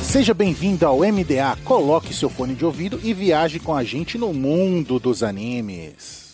Seja bem-vindo ao MDA, coloque seu fone de ouvido e viaje com a gente no mundo dos animes.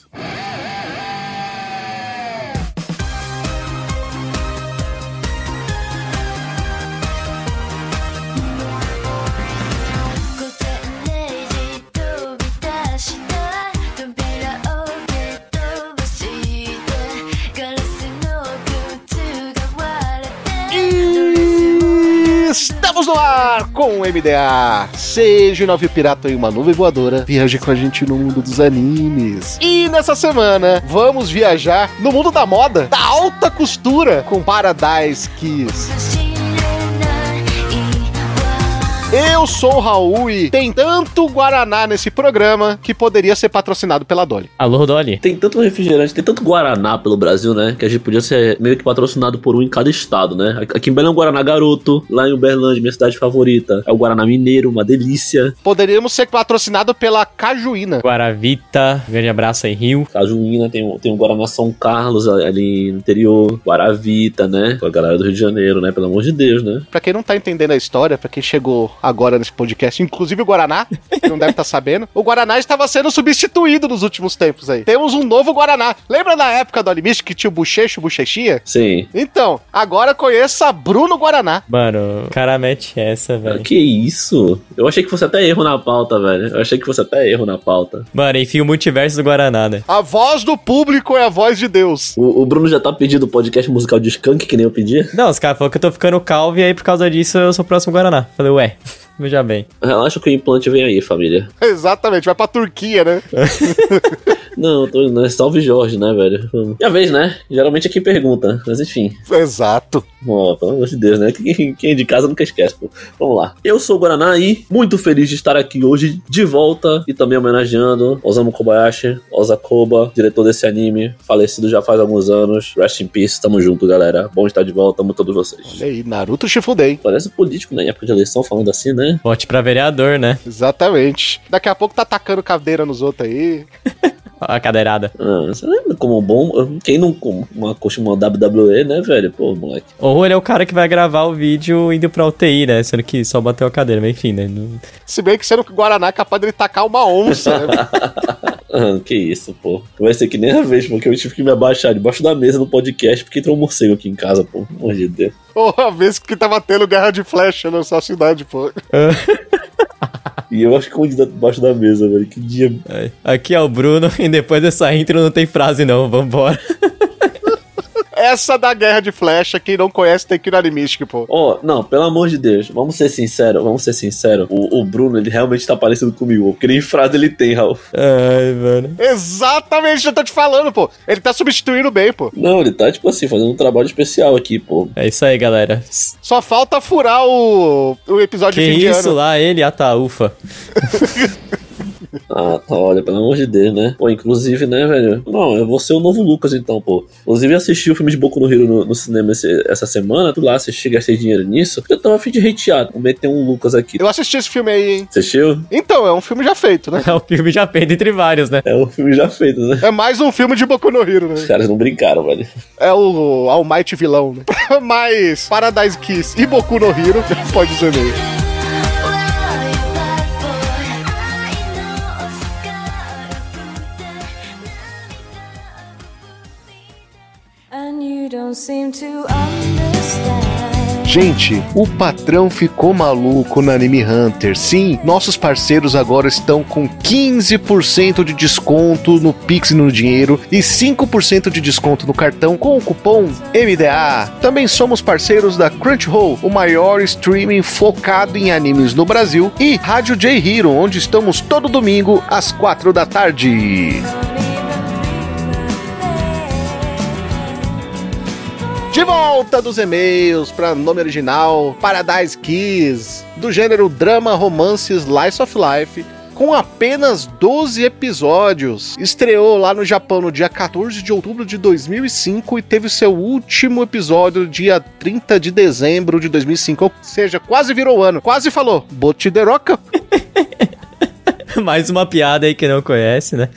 Estamos no ar com o MDA. Seja um navio pirata em uma nuvem voadora, viaje com a gente no mundo dos animes. E nessa semana, vamos viajar no mundo da moda, da alta costura, com Paradise Kiss. Eu sou o Raul e tem tanto Guaraná nesse programa que poderia ser patrocinado pela Dolly. Alô, Dolly? Tem tanto refrigerante, tem tanto Guaraná pelo Brasil, né? Que a gente podia ser meio que patrocinado por um em cada estado, né? Aqui em Belém é o Guaraná Garoto, lá em Uberlândia, minha cidade favorita, é o Guaraná Mineiro, uma delícia. Poderíamos ser patrocinado pela Cajuína. Guaravita, grande abraço aí, Rio. Cajuína, tem o Guaraná São Carlos ali no interior, Guaravita, né? Com a galera do Rio de Janeiro, né? Pelo amor de Deus, né? Pra quem não tá entendendo a história, pra quem chegou agora nesse podcast, inclusive o Guaraná, que não deve estar sabendo, o Guaraná estava sendo substituído nos últimos tempos aí. Temos um novo Guaraná. Lembra da época do Animist que tinha o Bochecho, Bochechinha? Sim. Então, agora conheça Bruno Guaraná. Mano, cara mete essa, velho. Que isso? Eu achei que fosse até erro na pauta, velho. Mano, enfim, o multiverso do Guaraná, né? A voz do público é a voz de Deus. O Bruno já tá pedindo o podcast musical de Skank, que nem eu pedi? Não, os caras falaram que eu tô ficando calvo e aí por causa disso eu sou o próximo Guaraná. Falei, ué, veja bem. Relaxa que o implante vem aí, família. Exatamente, vai pra Turquia, né? Não, salve Jorge, né, velho? Já vez, né? Geralmente é quem pergunta, mas enfim. Exato. Pelo amor de Deus, né? Quem é de casa nunca esquece, pô. Vamos lá. Eu sou o Guaraná e muito feliz de estar aqui hoje de volta e também homenageando Osamu Kobayashi, Osakoba, diretor desse anime, falecido já faz alguns anos. Rest in peace, tamo junto, galera. Bom estar de volta, amo todos vocês. Olha aí, Naruto Shippuden. Parece político, né? Em época de eleição, falando assim, né? Vote pra vereador, né? Exatamente. Daqui a pouco tá atacando cadeira nos outros aí. A cadeirada. Você lembra como bom? Quem não costuma WWE, né, velho? Pô, moleque. Ou ele é o cara que vai gravar o vídeo indo pra UTI, né? Sendo que só bateu a cadeira, mas enfim, né? Se bem que sendo que o Guaraná é capaz de ele tacar uma onça, né? Que isso, pô. Vai ser que nem a vez, porque eu tive que me abaixar debaixo da mesa no podcast porque entrou um morcego aqui em casa, pô. Pelo amor de Deus. Ou a vez que tava tendo guerra de flecha na sua cidade, pô. E eu acho que eu debaixo da mesa, velho. Que dia. Aqui é o Bruno e depois dessa intro não tem frase não, vambora. Essa da guerra de flecha, quem não conhece tem que ir no Animistic, pô. Não, pelo amor de Deus, vamos ser sinceros. O Bruno, ele realmente tá parecido comigo, porque nem frase ele tem, Raul. Ai, mano. Exatamente, eu tô te falando, pô. Ele tá substituindo bem, pô. Não, ele tá, tipo assim, fazendo um trabalho especial aqui, pô. É isso aí, galera. Só falta furar o episódio de fim de ano. Que isso lá, ele, tá, ufa. Tá, olha, pelo amor de Deus, né? Pô, inclusive, né, velho? Não, eu vou ser o novo Lucas, então, pô. Inclusive, eu assisti o filme de Boku no Hero no cinema essa semana. Tu lá assisti, gastei dinheiro nisso. Eu tava a fim de hatear, vou meter um Lucas aqui. Eu assisti esse filme aí, hein? Assistiu? Então, é um filme já feito, né? É um filme já feito entre vários, né? É um filme já feito, né? É mais um filme de Boku no Hero, né? Os caras não brincaram, velho. É o Almighty vilão, né? Mas Paradise Kiss e Boku no Hero, pode dizer mesmo. Gente, o patrão ficou maluco na Anime Hunter. Sim, nossos parceiros agora estão com 15% de desconto no Pix e no dinheiro e 5% de desconto no cartão com o cupom MDA. Também somos parceiros da Crunchyroll, o maior streaming focado em animes no Brasil, e Rádio J Hero, onde estamos todo domingo às 4 da tarde. De volta dos e-mails para nome original, Paradise Kiss, do gênero drama, romance, slice of life, com apenas 12 episódios. Estreou lá no Japão no dia 14 de outubro de 2005 e teve seu último episódio no dia 30 de dezembro de 2005, ou seja, quase virou ano, quase falou, Botideroca. Mais uma piada aí que não conhece, né?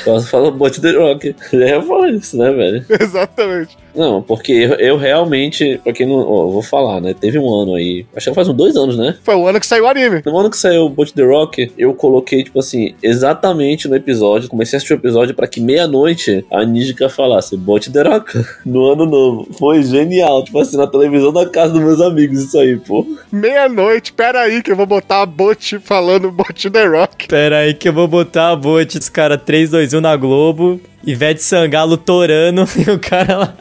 Posso falar Bot The Rock. Ele ia falar isso, né, velho? Exatamente. Não, porque eu realmente, pra quem não... eu vou falar, né? Teve um ano aí, acho que faz uns 2 anos, né? Foi o ano que saiu o anime. No ano que saiu o Bot The Rock, eu coloquei, tipo assim, exatamente no episódio, comecei a assistir o episódio pra que meia-noite a Nígica falasse Bot The Rock no ano novo. Foi genial, tipo assim, na televisão da casa dos meus amigos, isso aí, pô. Meia-noite, pera aí que eu vou botar a Bot falando Bot The Rock. Pera aí que eu vou botar a bot dos caras 3, 2, 1 na Globo, Ivete Sangalo torando e o cara lá...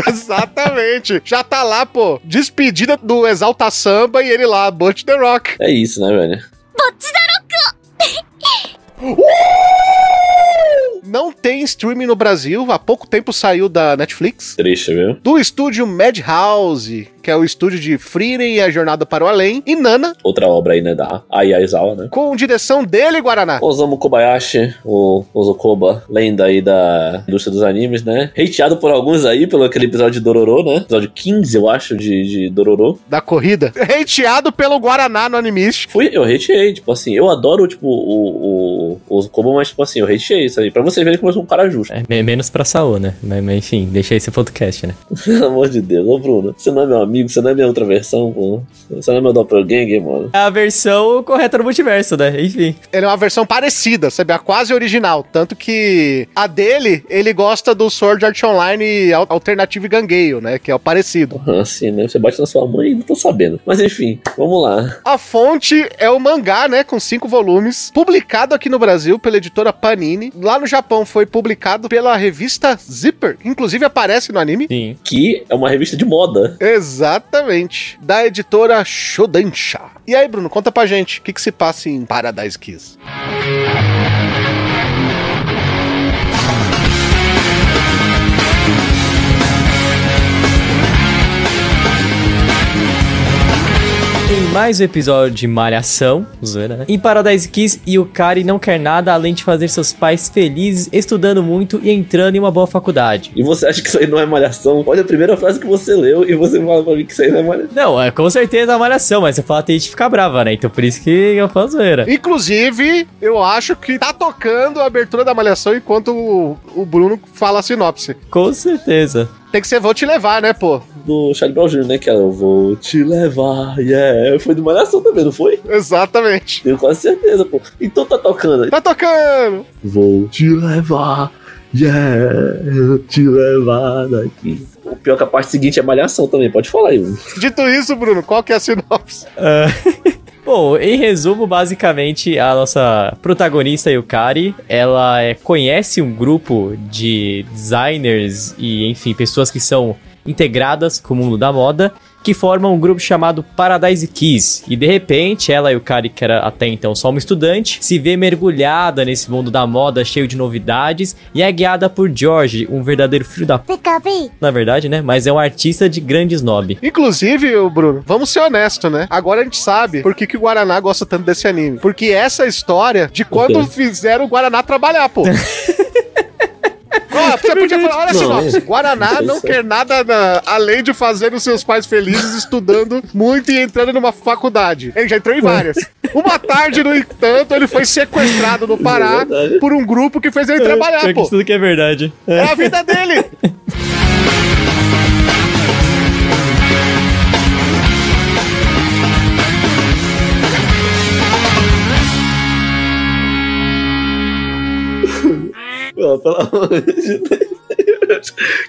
Exatamente. Já tá lá, pô, despedida do Exalta Samba e ele lá, Bot The Rock. É isso, né, velho? Não tem streaming no Brasil, há pouco tempo saiu da Netflix. Triste, viu? Do estúdio Madhouse, que é o estúdio de Frieren e A Jornada para o Além, e Nana, Outra obra aí, né, da Ai Aizawa, né? com direção dele, Guaraná. Osamu Kobayashi, o Ozokoba, lenda aí da indústria dos animes, né? Hateado por alguns aí, pelo aquele episódio de Dororo, né? Episódio 15, eu acho, de Dororo. Da corrida. Hateado pelo Guaraná no Animist. Eu hateei, tipo assim, eu adoro, tipo, o Ozokoba, mas, tipo assim, eu hateei isso aí. Pra vocês verem como eu sou um cara justo. Menos pra Saô, né? Mas enfim, deixa esse podcast, né? Pelo amor de Deus, ô Bruno, você não é meu amigo, você não é minha outra versão, pô. Você não é meu doppelganger, mano. É a versão correta do multiverso, né? Enfim. Ele é uma versão parecida, sabe? A quase original. Tanto que a dele, ele gosta do Sword Art Online Alternative Gangueio, né? Que é o parecido. Assim, né? Você bate na sua mãe e não tô sabendo. Mas enfim, vamos lá. A fonte é o mangá, né? Com 5 volumes. Publicado aqui no Brasil pela editora Panini. Lá no Japão foi publicado pela revista Zipper. Inclusive aparece no anime. Sim. Que é uma revista de moda. Exatamente. Da editora Shodansha. E aí, Bruno, conta pra gente. O que se passa em Paradise Kiss? Em mais um episódio de Malhação, zoeira, né? Em Paradise Kiss, Yukari não quer nada além de fazer seus pais felizes, estudando muito e entrando em uma boa faculdade. E você acha que isso aí não é malhação? Olha a primeira frase que você leu e você fala pra mim que isso aí não é malhação. Não, é com certeza a Malhação, mas você fala tem gente que fica brava, né? Então por isso que eu falo zoeira. Inclusive, eu acho que tá tocando a abertura da Malhação enquanto o Bruno fala a sinopse. Com certeza. Tem que ser Vou Te Levar, né, pô? Do Charlie Brown Jr., né? Que era Eu Vou Te Levar, yeah. Foi do Malhação também, não foi? Exatamente. Tenho quase certeza, pô. Então tá tocando aí. Tá tocando! Vou te levar, yeah, eu te levar daqui. O pior que a parte seguinte é Malhação também, pode falar aí. Dito isso, Bruno, qual que é a sinopse? Bom, em resumo, basicamente, a nossa protagonista Yukari, ela conhece um grupo de designers e, enfim, pessoas que são integradas com o mundo da moda, que formam um grupo chamado Paradise Kiss. E de repente, ela e o Yukari, que era até então só uma estudante, se vê mergulhada nesse mundo da moda cheio de novidades e é guiada por George, um verdadeiro filho da p... Na verdade, né? Mas é um artista de grande snob. Inclusive, Bruno, vamos ser honestos, né? Agora a gente sabe por que o Guaraná gosta tanto desse anime. Porque essa é a história de quando fizeram o Guaraná trabalhar, pô. Ó, você podia falar, olha a sinopse. Guaraná não quer nada além de fazer os seus pais felizes estudando muito e entrando numa faculdade. Ele já entrou em várias. Uma tarde, no entanto, ele foi sequestrado no Pará por um grupo que fez ele trabalhar, pô. Tudo que é verdade. É a vida dele. Oh, pelo amor de Deus.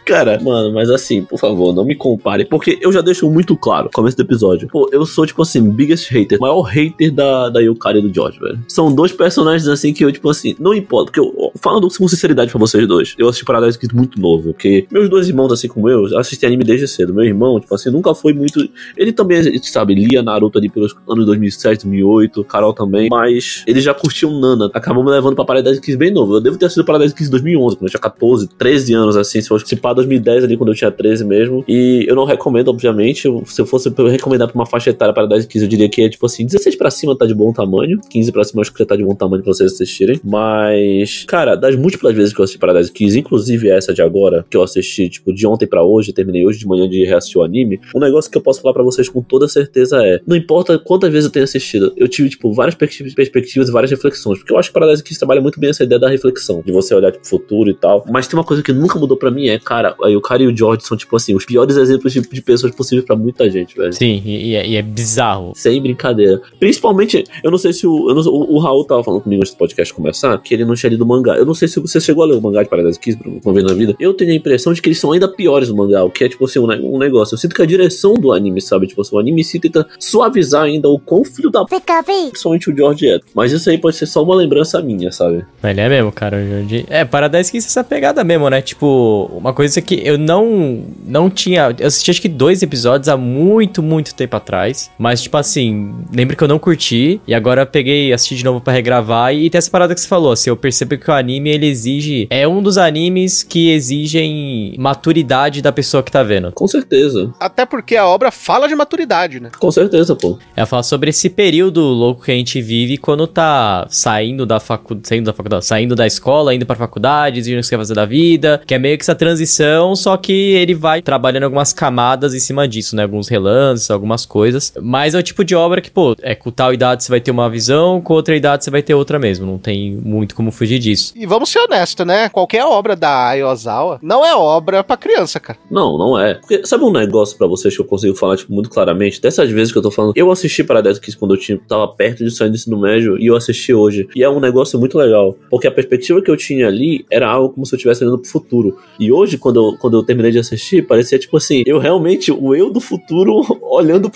Cara, mano, mas assim, por favor, não me compare, porque eu já deixo muito claro no começo do episódio. Pô, eu sou, tipo assim, biggest hater, maior hater da Yukari e do George, velho. São dois personagens, assim, que eu, tipo assim, não importa, porque eu falando com sinceridade pra vocês dois, eu assisti Paradise Kiss muito novo, porque meus dois irmãos, assim como eu assisti anime desde cedo. Meu irmão, tipo assim, nunca foi muito... Ele também, sabe, lia Naruto ali pelos anos 2007, 2008, Carol também, mas ele já curtiu Nana, acabou me levando pra Paradise Kiss bem novo. Eu devo ter assistido Paradise Kiss em 2011, quando eu tinha 14, 13 anos, assim, se fosse para 2010 ali, quando eu tinha 13 mesmo. E eu não recomendo, obviamente. Se eu fosse recomendar pra uma faixa etária Paradise Kiss, eu diria que é tipo assim, 16 pra cima tá de bom tamanho, 15 pra cima acho que já tá de bom tamanho pra vocês assistirem. Mas, cara, das múltiplas vezes que eu assisti Paradise Kiss, inclusive essa de agora, que eu assisti, tipo, de ontem pra hoje, terminei hoje de manhã de reassistir o anime, um negócio que eu posso falar pra vocês com toda certeza é, não importa quantas vezes eu tenha assistido, eu tive, tipo, várias perspectivas e várias reflexões, porque eu acho que Paradise Kiss trabalha muito bem essa ideia da reflexão, de você olhar, tipo, futuro e tal. Mas tem uma coisa que nunca mudou pra mim, cara, aí o cara e o George são, tipo assim, os piores exemplos de pessoas possíveis pra muita gente, velho. Sim, e é bizarro. Sem brincadeira. Principalmente, eu não sei se o Raul tava falando comigo antes do podcast começar, que ele não tinha lido o mangá. Eu não sei se você chegou a ler o mangá de Paradise Kiss uma vez na vida. Eu tenho a impressão de que eles são ainda piores no mangá, o que é, tipo assim, um negócio. Eu sinto que a direção do anime, sabe? Tipo assim, o anime se tenta suavizar ainda o quão filho da p... principalmente o George é. Mas isso aí pode ser só uma lembrança minha, sabe? Ele é mesmo, cara, o George. Paradise Kiss é essa pegada mesmo, né? Tipo, uma coisa que eu não tinha... Eu assisti acho que 2 episódios há muito tempo atrás. Mas, tipo assim, lembro que eu não curti. E agora peguei, assisti de novo pra regravar. E tem essa parada que você falou, assim, eu percebo que o anime, ele exige... É um dos animes que exigem maturidade da pessoa que tá vendo. Com certeza. Até porque a obra fala de maturidade, né? Com certeza, pô. Ela fala sobre esse período louco que a gente vive quando tá saindo da escola, indo pra faculdade, exigindo o que você quer fazer da vida, que é meio que essa transição, só que ele vai trabalhando algumas camadas em cima disso, né? Alguns relances, algumas coisas. Mas é o tipo de obra que, pô, com tal idade você vai ter uma visão, com outra idade você vai ter outra mesmo. Não tem muito como fugir disso. E vamos ser honestos, né? Qualquer obra da Ai Ozawa não é obra pra criança, cara. Não é. Porque sabe um negócio pra vocês que eu consigo falar, tipo, muito claramente? Dessas vezes que eu tô falando, eu assisti Paradise Kiss quando eu tava perto de sair do ensino médio e eu assisti hoje. E é um negócio muito legal. Porque a perspectiva que eu tinha ali era algo como se eu estivesse olhando pro futuro. E hoje, quando eu terminei de assistir, parecia tipo assim, eu realmente, o eu do futuro olhando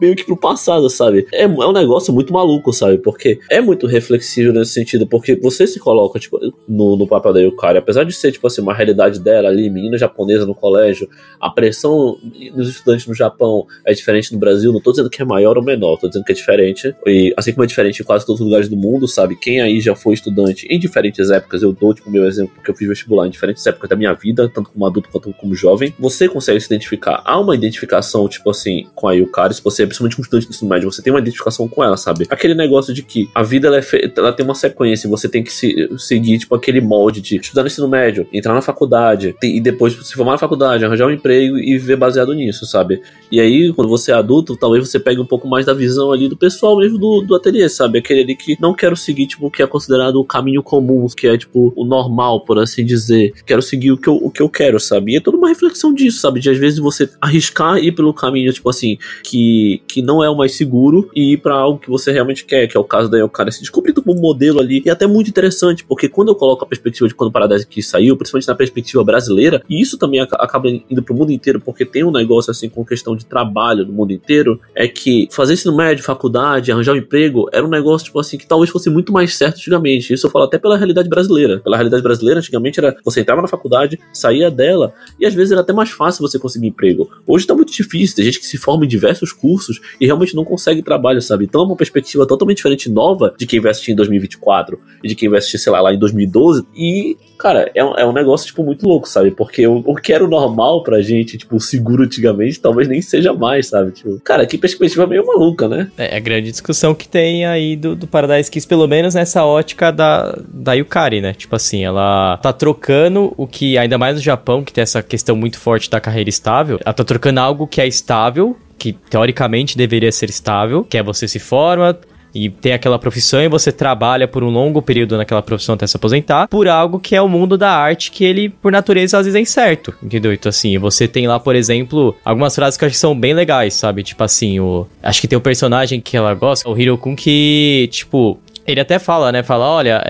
meio que pro passado, sabe? É um negócio muito maluco, sabe? Porque é muito reflexível nesse sentido, porque você se coloca, tipo, no papel da Yukari, apesar de ser, tipo assim, uma realidade dela ali, menina japonesa no colégio, a pressão dos estudantes no Japão é diferente no Brasil, não tô dizendo que é maior ou menor, tô dizendo que é diferente, e assim como é diferente em quase todos os lugares do mundo, sabe? Quem aí já foi estudante em diferentes épocas, eu dou, tipo, meu exemplo, porque eu fiz vestibular em diferentes épocas da minha vida, tanto como adulto quanto como jovem, você consegue se identificar. Há uma identificação, tipo assim, com a Yukari, se você é principalmente um estudante do ensino médio, você tem uma identificação com ela, sabe? Aquele negócio de que a vida, ela tem uma sequência, e você tem que seguir, tipo, aquele molde de estudar no ensino médio, entrar na faculdade, e depois se formar na faculdade, arranjar um emprego e viver baseado nisso, sabe? E aí, quando você é adulto, talvez você pegue um pouco mais da visão ali do pessoal mesmo do ateliê, sabe? Aquele ali que não quero seguir, tipo, o que é considerado o caminho comum, que é, tipo, o normal, por assim dizer. Quero seguir o que eu quero, sabe? E é toda uma reflexão disso, sabe? De às vezes você arriscar ir pelo caminho, tipo assim, que não é o mais seguro e ir pra algo que você realmente quer, que é o caso da Yukari se descobrir como modelo ali. E é até muito interessante, porque quando eu coloco a perspectiva de quando o Paradise Kiss saiu, principalmente na perspectiva brasileira, e isso também acaba indo pro mundo inteiro, porque tem um negócio assim com questão de trabalho no mundo inteiro, é que fazer ensino médio, faculdade, arranjar um emprego, era um negócio, tipo assim, que talvez fosse muito mais certo antigamente. Isso eu falo até pela realidade brasileira. Pela realidade brasileira, antigamente era você entrava na faculdade, saía dela, e às vezes era até mais fácil você conseguir emprego. Hoje tá muito difícil, tem gente que se forma em diversos cursos e realmente não consegue trabalho, sabe? Então é uma perspectiva totalmente diferente, nova, de quem vai assistir em 2024 e de quem vai assistir, sei lá em 2012. E, cara, é um negócio, tipo, muito louco, sabe? Porque o que era o normal pra gente, tipo, seguro antigamente, talvez nem seja mais, sabe? Tipo, cara, que perspectiva meio maluca, né? É a grande discussão que tem aí do Paradise Kiss, pelo menos nessa ótica da Yukari, né? Tipo assim, ela tá trocando o que, ainda mais no Japão, que tem essa questão muito forte da carreira estável, ela tá trocando algo que é estável, que teoricamente deveria ser estável, que é você se forma e tem aquela profissão e você trabalha por um longo período naquela profissão até se aposentar, por algo que é o mundo da arte, que ele, por natureza, às vezes é incerto, entendeu? Então, assim, você tem lá, por exemplo, algumas frases que eu acho que são bem legais, sabe? Tipo assim, acho que tem um personagem que ela gosta, o Hirokun, que, tipo... Ele até fala, né? Fala, olha,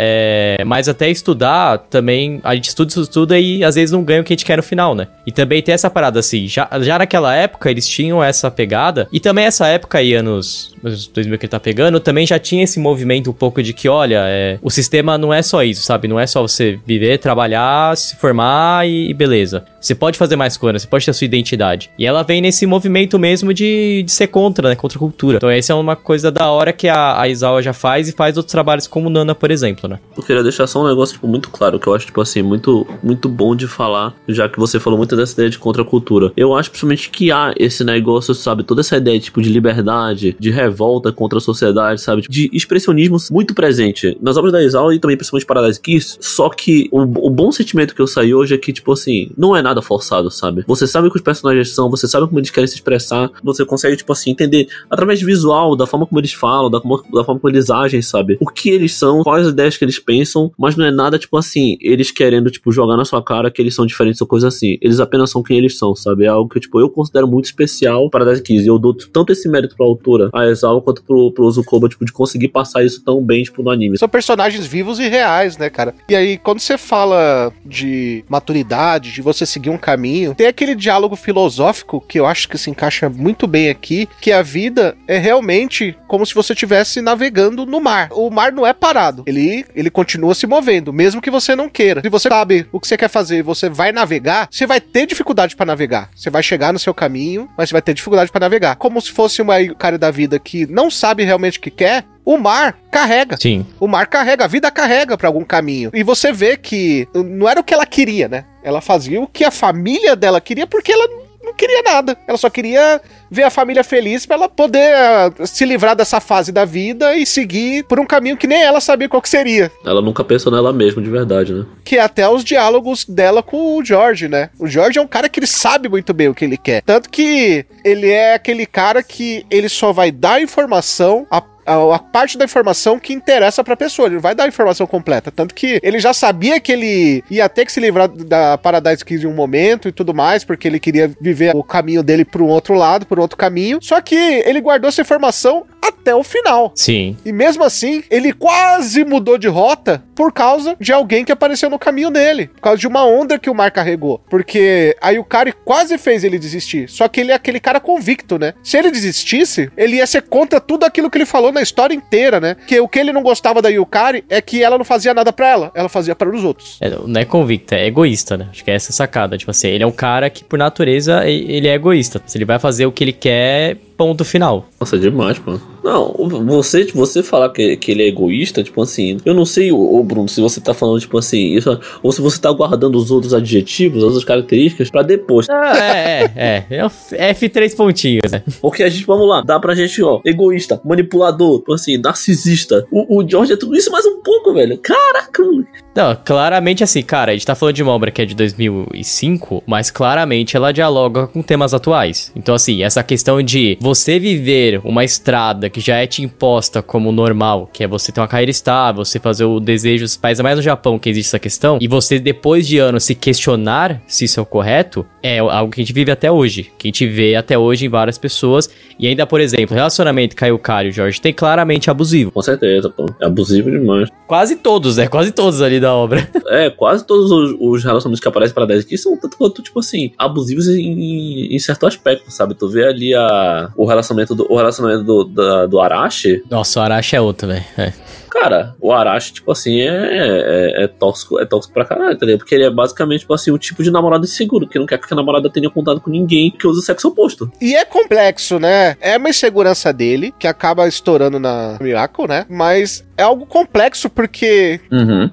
mas até estudar também, a gente estuda e às vezes não ganha o que a gente quer no final, né? E também tem essa parada assim, já naquela época eles tinham essa pegada, e também essa época aí, anos os 2000 que ele tá pegando, também já tinha esse movimento um pouco de que, olha, o sistema não é só isso, sabe? Não é só você viver, trabalhar, se formar e beleza. Você pode fazer mais coisas, você pode ter a sua identidade. E ela vem nesse movimento mesmo de ser contra, né? Contra a cultura. Então essa é uma coisa da hora que a Aizawa já faz e faz outros trabalhos como Nana, por exemplo, né? Eu queria deixar só um negócio, tipo, muito claro, que eu acho, tipo assim, muito, muito bom de falar, já que você falou muito dessa ideia de contra a cultura. Eu acho, principalmente, que há esse negócio, sabe? Toda essa ideia, tipo, de liberdade, de revolta contra a sociedade, sabe? De expressionismo muito presente nas obras da Aizawa e também, principalmente, Paradise Kiss. Só que o bom sentimento que eu saí hoje é que, tipo assim, não é nada forçado, sabe? Você sabe o que os personagens são, você sabe como eles querem se expressar, você consegue, tipo assim, entender através de visual, da forma como eles falam, da forma como eles agem, sabe? O que eles são, quais as ideias que eles pensam, mas não é nada, tipo assim, eles querendo, tipo, jogar na sua cara que eles são diferentes ou coisa assim. Eles apenas são quem eles são, sabe? É algo que, tipo, eu considero muito especial para Paradise Kiss. E eu dou tanto esse mérito pra autora, a Aizawa, quanto pro Uzukoba, tipo, de conseguir passar isso tão bem, tipo, no anime. São personagens vivos e reais, né, cara? E aí, quando você fala de maturidade, de você seguir um caminho, tem aquele diálogo filosófico que eu acho que se encaixa muito bem aqui, que a vida é realmente como se você estivesse navegando no mar. O mar não é parado, ele continua se movendo, mesmo que você não queira. Se você sabe o que você quer fazer e você vai navegar, você vai ter dificuldade pra navegar. Você vai chegar no seu caminho, mas você vai ter dificuldade pra navegar. Como se fosse uma cara da vida que não sabe realmente o que quer, o mar carrega. Sim. O mar carrega, a vida carrega pra algum caminho. E você vê que não era o que ela queria, né? Ela fazia o que a família dela queria porque ela não queria nada. Ela só queria ver a família feliz pra ela poder se livrar dessa fase da vida e seguir por um caminho que nem ela sabia qual que seria. Ela nunca pensou nela mesma, de verdade, né? Que é até os diálogos dela com o George, né? O George é um cara que ele sabe muito bem o que ele quer. Tanto que ele é aquele cara que ele só vai dar informação a parte da informação que interessa pra pessoa, ele não vai dar a informação completa, tanto que ele já sabia que ele ia ter que se livrar da Paradise Kiss em um momento e tudo mais, porque ele queria viver o caminho dele pro outro lado, por outro caminho, só que ele guardou essa informação até o final. Sim. E mesmo assim, ele quase mudou de rota por causa de alguém que apareceu no caminho dele, por causa de uma onda que o mar carregou, porque aí o cara quase fez ele desistir, só que ele é aquele cara convicto, né? Se ele desistisse, ele ia ser contra tudo aquilo que ele falou na história inteira, né? Que o que ele não gostava da Yukari é que ela não fazia nada pra ela fazia para os outros. Não é convicto, é egoísta, né? Acho que é essa sacada. Tipo assim, ele é um cara que, por natureza, ele é egoísta. Se ele vai fazer o que ele quer, ponto final. Nossa, é demais, mano. Não, você falar que ele é egoísta, tipo assim, eu não sei, Bruno, se você tá falando, tipo assim, isso, ou se você tá guardando os outros adjetivos, as outras características pra depois. É F3 pontinhos, né? Porque a gente, vamos lá, dá pra gente, ó, egoísta, manipulador, tipo assim, narcisista. O George é tudo isso mais um pouco, velho. Caraca, mano. Não, claramente assim, cara, a gente tá falando de uma obra que é de 2005, mas claramente ela dialoga com temas atuais. Então assim, essa questão de você viver uma estrada que já é te imposta como normal, que é você ter uma carreira estável, você fazer o desejo dos pais, é mais no Japão que existe essa questão, e você depois de anos se questionar se isso é o correto, é algo que a gente vive até hoje, que a gente vê até hoje em várias pessoas, e ainda, por exemplo, o relacionamento que a Yukari e o George tem claramente abusivo. Com certeza, pô, é abusivo demais. Quase todos, né? Quase todos ali da obra. Quase todos os relacionamentos que aparecem para 10 aqui são tanto quanto, tipo assim, abusivos em certo aspecto, sabe? Tu vê ali o relacionamento do Arashi. Nossa, o Arashi é outro, velho. Cara, o Arashi, tipo assim, é tóxico pra caralho, tá ligado? Porque ele é basicamente, tipo assim, o tipo de namorado inseguro, que não quer que a namorada tenha contato com ninguém que usa o sexo oposto. E é complexo, né? É uma insegurança dele, que acaba estourando na Miyako, né? Mas é algo complexo, porque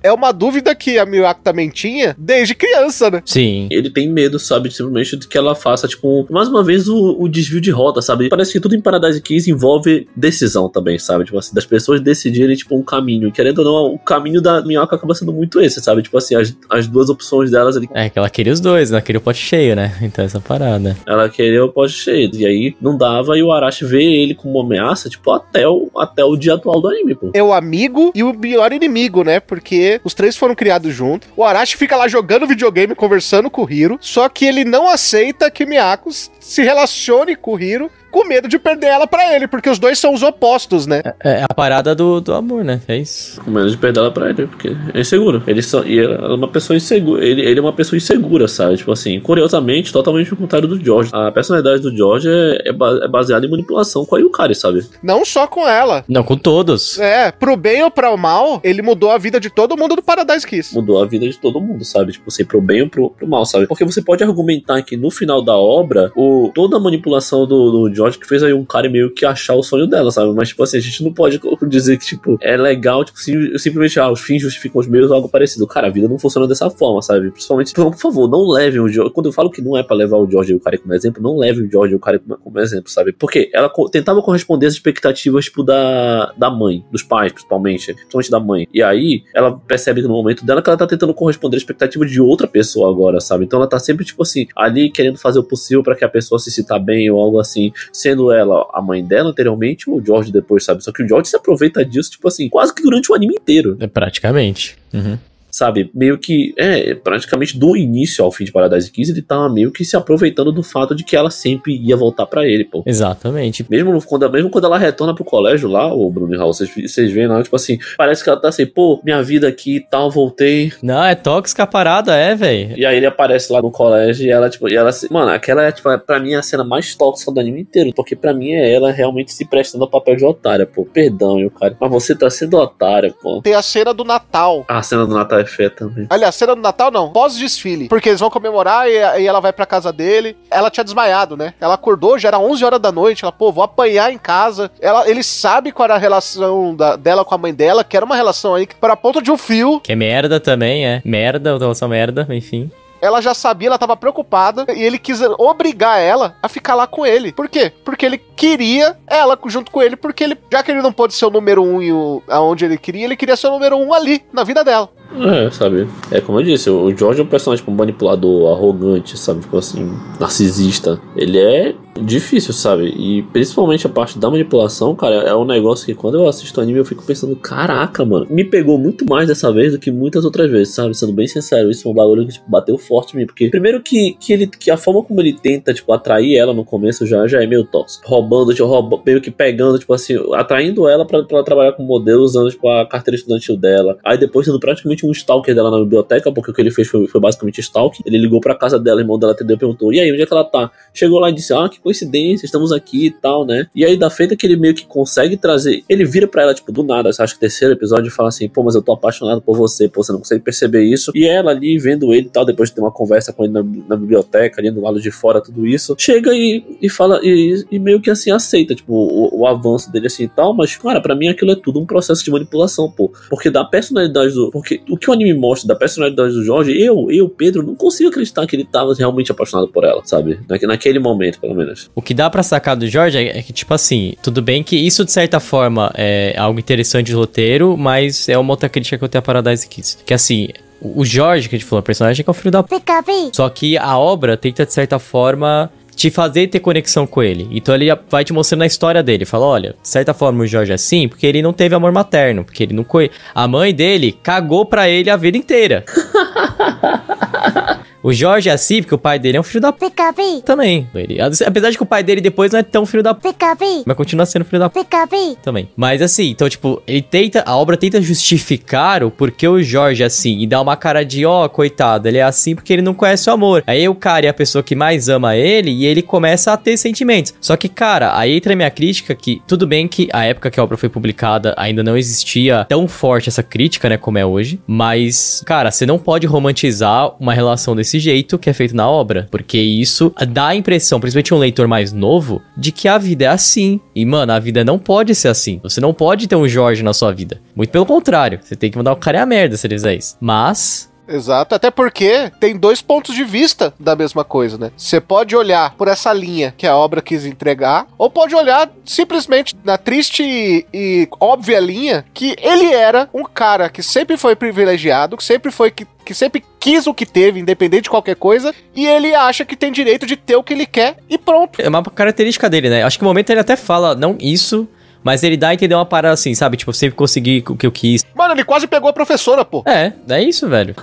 é uma dúvida que a Miyako também tinha desde criança, né? Sim. Ele tem medo, sabe, simplesmente de que ela faça, tipo, mais uma vez o desvio de rota, sabe? Parece que tudo em Paradise Kiss envolve decisão também, sabe? Tipo assim, das pessoas decidirem, tipo, um caminho. Querendo ou não, o caminho da Miyako acaba sendo muito esse, sabe? Tipo assim, as duas opções delas ali. É que ela queria os dois, né? Ela queria o pote cheio, né? Então essa parada. Ela queria o pote cheio. E aí não dava, e o Arashi vê ele como uma ameaça, tipo, até o dia atual do anime, pô. É o amigo e o pior inimigo, né? Porque os três foram criados juntos. O Arashi fica lá jogando videogame, conversando com o Hiro, só que ele não aceita que Miyako se relacione com o Hiro com medo de perder ela pra ele, porque os dois são os opostos, né? É a parada do amor, né? É isso. Com medo de perder ela pra ele, porque é inseguro. E ela é uma pessoa insegura. Ele é uma pessoa insegura, sabe? Tipo assim, curiosamente, totalmente o contrário do George. A personalidade do George é baseada em manipulação com a Yukari, sabe? Não só com ela. Não, com todos. Pro bem ou pro mal, ele mudou a vida de todo mundo do Paradise Kiss. Mudou a vida de todo mundo, sabe? Tipo assim, pro bem ou pro mal, sabe? Porque você pode argumentar que no final da obra, toda a manipulação do George que fez aí um cara meio que achar o sonho dela, sabe? Mas, tipo assim, a gente não pode dizer que, tipo, é legal, tipo, simplesmente, os fins justificam os meios ou algo parecido. Cara, a vida não funciona dessa forma, sabe? Principalmente, por favor, não levem o George. Quando eu falo que não é pra levar o George e o cara como exemplo, não leve o George e o cara como exemplo, sabe? Porque ela tentava corresponder às expectativas, tipo, da mãe, dos pais, principalmente da mãe. E aí, ela percebe que no momento dela que ela tá tentando corresponder à expectativa de outra pessoa agora, sabe? Então ela tá sempre, tipo assim, ali querendo fazer o possível pra que a pessoa se sinta bem ou algo assim, sendo ela a mãe dela anteriormente ou o George depois, sabe? Só que o George se aproveita disso, tipo assim, quase que durante o anime inteiro. Praticamente. Uhum. Sabe, meio que, praticamente do início ao fim de Paradise Kiss, ele tava meio que se aproveitando do fato de que ela sempre ia voltar pra ele, pô. Exatamente. Mesmo quando ela retorna pro colégio lá, o Bruno e Raul, vocês veem lá, tipo assim, parece que ela tá assim, pô, minha vida aqui e tal, voltei. Não, é tóxica a parada, velho. E aí ele aparece lá no colégio e ela, tipo, mano, aquela é, tipo, pra mim, a cena mais tóxica do anime inteiro, porque pra mim é ela realmente se prestando ao papel de otária, pô. Perdão, eu, cara, mas você tá sendo otária, pô. Tem a cena do Natal. A cena do Natal é fé também. Aliás, a cena do Natal não, pós-desfile. Porque eles vão comemorar e ela vai pra casa dele. Ela tinha desmaiado, né? Ela acordou, já era 11 horas da noite. Ela, pô, vou apanhar em casa. Ele sabe qual era a relação dela com a mãe dela, que era uma relação aí para a ponta de um fio. Que é merda também, merda, relação merda, enfim. Ela já sabia, ela tava preocupada, e ele quis obrigar ela a ficar lá com ele. Por quê? Porque ele queria ela junto com ele, porque já que ele não pôde ser o número 1 aonde ele queria ser o número 1 ali, na vida dela. Sabe? É como eu disse, o George é um personagem, tipo, manipulador, arrogante, sabe? Tipo assim, narcisista. Ele é difícil, sabe? E principalmente a parte da manipulação, cara, é um negócio que quando eu assisto o anime eu fico pensando, caraca, mano, me pegou muito mais dessa vez do que muitas outras vezes, sabe? Sendo bem sincero, isso é um bagulho que, tipo, bateu forte em mim, porque primeiro que a forma como ele tenta, tipo, atrair ela no começo já é meio tóxico. Meio que pegando, tipo assim, atraindo ela pra ela trabalhar como modelo, usando, tipo, a carteira estudantil dela. Aí depois sendo praticamente um stalker dela na biblioteca, porque o que ele fez foi basicamente stalking. Ele ligou pra casa dela, o irmão dela atendeu e perguntou, e aí, onde é que ela tá? Chegou lá e disse, que coincidência, estamos aqui e tal, né? E aí da feita que ele meio que consegue trazer, ele vira pra ela, tipo, do nada, acho que o terceiro episódio, e fala assim, pô, mas eu tô apaixonado por você, pô, você não consegue perceber isso. E ela ali, vendo ele e tal, depois de ter uma conversa com ele na biblioteca, ali no lado de fora, tudo isso, chega e fala, e meio que assim, aceita, tipo, o avanço dele assim e tal, mas, cara, pra mim aquilo é tudo um processo de manipulação, pô. Porque da personalidade porque o que o anime mostra da personalidade do Jorge, eu, Pedro, não consigo acreditar que ele tava realmente apaixonado por ela, sabe? Naquele momento, pelo menos. O que dá pra sacar do Jorge é que, tipo assim, tudo bem que isso, de certa forma, é algo interessante de roteiro, mas é uma outra crítica que eu tenho a Paradise Kiss. Que, assim, o Jorge, que a gente falou, o personagem que é o filho da p... Só que a obra tenta, de certa forma, te fazer ter conexão com ele. Então ele vai te mostrando a história dele. Fala, olha, de certa forma o Jorge é assim, porque ele não teve amor materno. Porque ele não... A mãe dele cagou pra ele a vida inteira. O Jorge é assim porque o pai dele é um filho da p... também. Apesar de que o pai dele depois não é tão filho da p... mas continua sendo filho da p... também. Mas assim, então tipo, a obra tenta justificar o porquê o Jorge é assim. E dá uma cara de, coitado, ele é assim porque ele não conhece o amor. Aí o cara é a pessoa que mais ama ele e ele começa a ter sentimentos. Só que, cara, aí entra a minha crítica que, tudo bem que a época que a obra foi publicada ainda não existia tão forte essa crítica, né, como é hoje. Mas, cara, você não pode romantizar uma relação desse jeito que é feito na obra, porque isso dá a impressão, principalmente um leitor mais novo, de que a vida é assim. E, mano, a vida não pode ser assim. Você não pode ter um Jorge na sua vida. Muito pelo contrário. Você tem que mandar o cara a merda se ele fizer isso. Mas... Exato, até porque tem dois pontos de vista da mesma coisa, né? Você pode olhar por essa linha que a obra quis entregar, ou pode olhar simplesmente na triste e óbvia linha que ele era um cara que sempre foi privilegiado, que sempre quis o que teve, independente de qualquer coisa, e ele acha que tem direito de ter o que ele quer, e pronto. É uma característica dele, né? Acho que no momento ele até fala, não isso... Mas ele dá a entender uma parada assim, sabe? Tipo, eu sempre consegui o que eu quis. Mano, ele quase pegou a professora, pô. É isso, velho.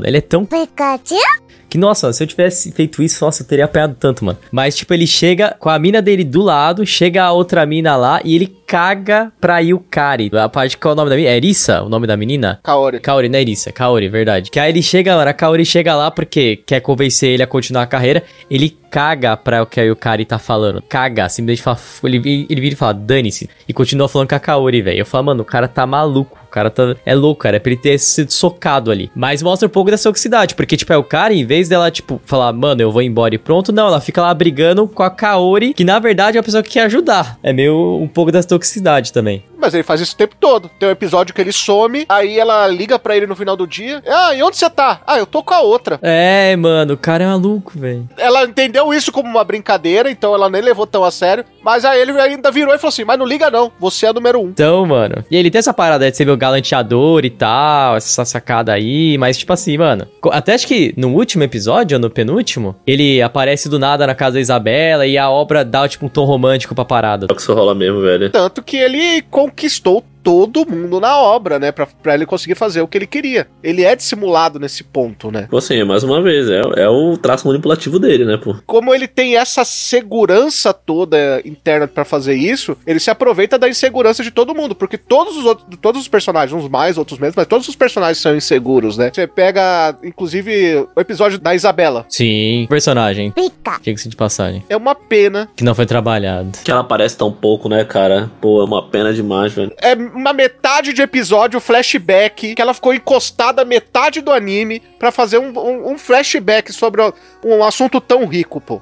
Ele é tão... Que, nossa, se eu tivesse feito isso, nossa, eu teria apanhado tanto, mano. Mas, tipo, ele chega com a mina dele do lado, chega a outra mina lá e ele caga pra Yukari. A parte que é o nome da menina? É Erisa, o nome da menina? Kaori. Kaori, não é Erisa, Kaori, verdade. Que aí ele chega, mano, a Kaori chega lá porque quer convencer ele a continuar a carreira, ele caga pra o que a Yukari tá falando. Caga, simplesmente fala, ele vira e fala, dane-se. E continua falando com a Kaori, velho. Eu falo, mano, o cara tá maluco. O cara é louco, cara. É pra ele ter sido socado ali. Mas mostra um pouco dessa toxicidade. Porque, tipo, é o cara, em vez dela, tipo, falar, mano, eu vou embora e pronto. Não, ela fica lá brigando com a Kaori, que na verdade é uma pessoa que quer ajudar. É meio um pouco dessa toxicidade também. Mas ele faz isso o tempo todo. Tem um episódio que ele some, aí ela liga pra ele no final do dia. Ah, e onde você tá? Ah, eu tô com a outra. É, mano, o cara é maluco, velho. Ela entendeu isso como uma brincadeira, então ela nem levou tão a sério. Mas aí ele ainda virou e falou assim, mas não liga não, você é a número 1. Então, mano, e ele tem essa parada de ser meu galanteador e tal, essa sacada aí, mas tipo assim, mano, até acho que no último episódio, ou no penúltimo, ele aparece do nada na casa da Isabela e a obra dá, tipo, um tom romântico pra parada. É que isso rola mesmo, velho. Tanto que ele conquistou todo mundo na obra, né? Pra ele conseguir fazer o que ele queria. Ele é dissimulado nesse ponto, né? Pô, assim, mais uma vez, é o traço manipulativo dele, né, pô? Como ele tem essa segurança toda interna pra fazer isso, ele se aproveita da insegurança de todo mundo, porque todos os personagens, uns mais, outros menos, mas todos os personagens são inseguros, né? Você pega, inclusive, o episódio da Isabela. Sim, personagem. Diga-se de passagem. É uma pena. Que não foi trabalhado. Que ela aparece tão pouco, né, cara? Pô, é uma pena demais, velho. É uma metade de episódio, flashback, que ela ficou encostada metade do anime pra fazer um flashback sobre um assunto tão rico, pô.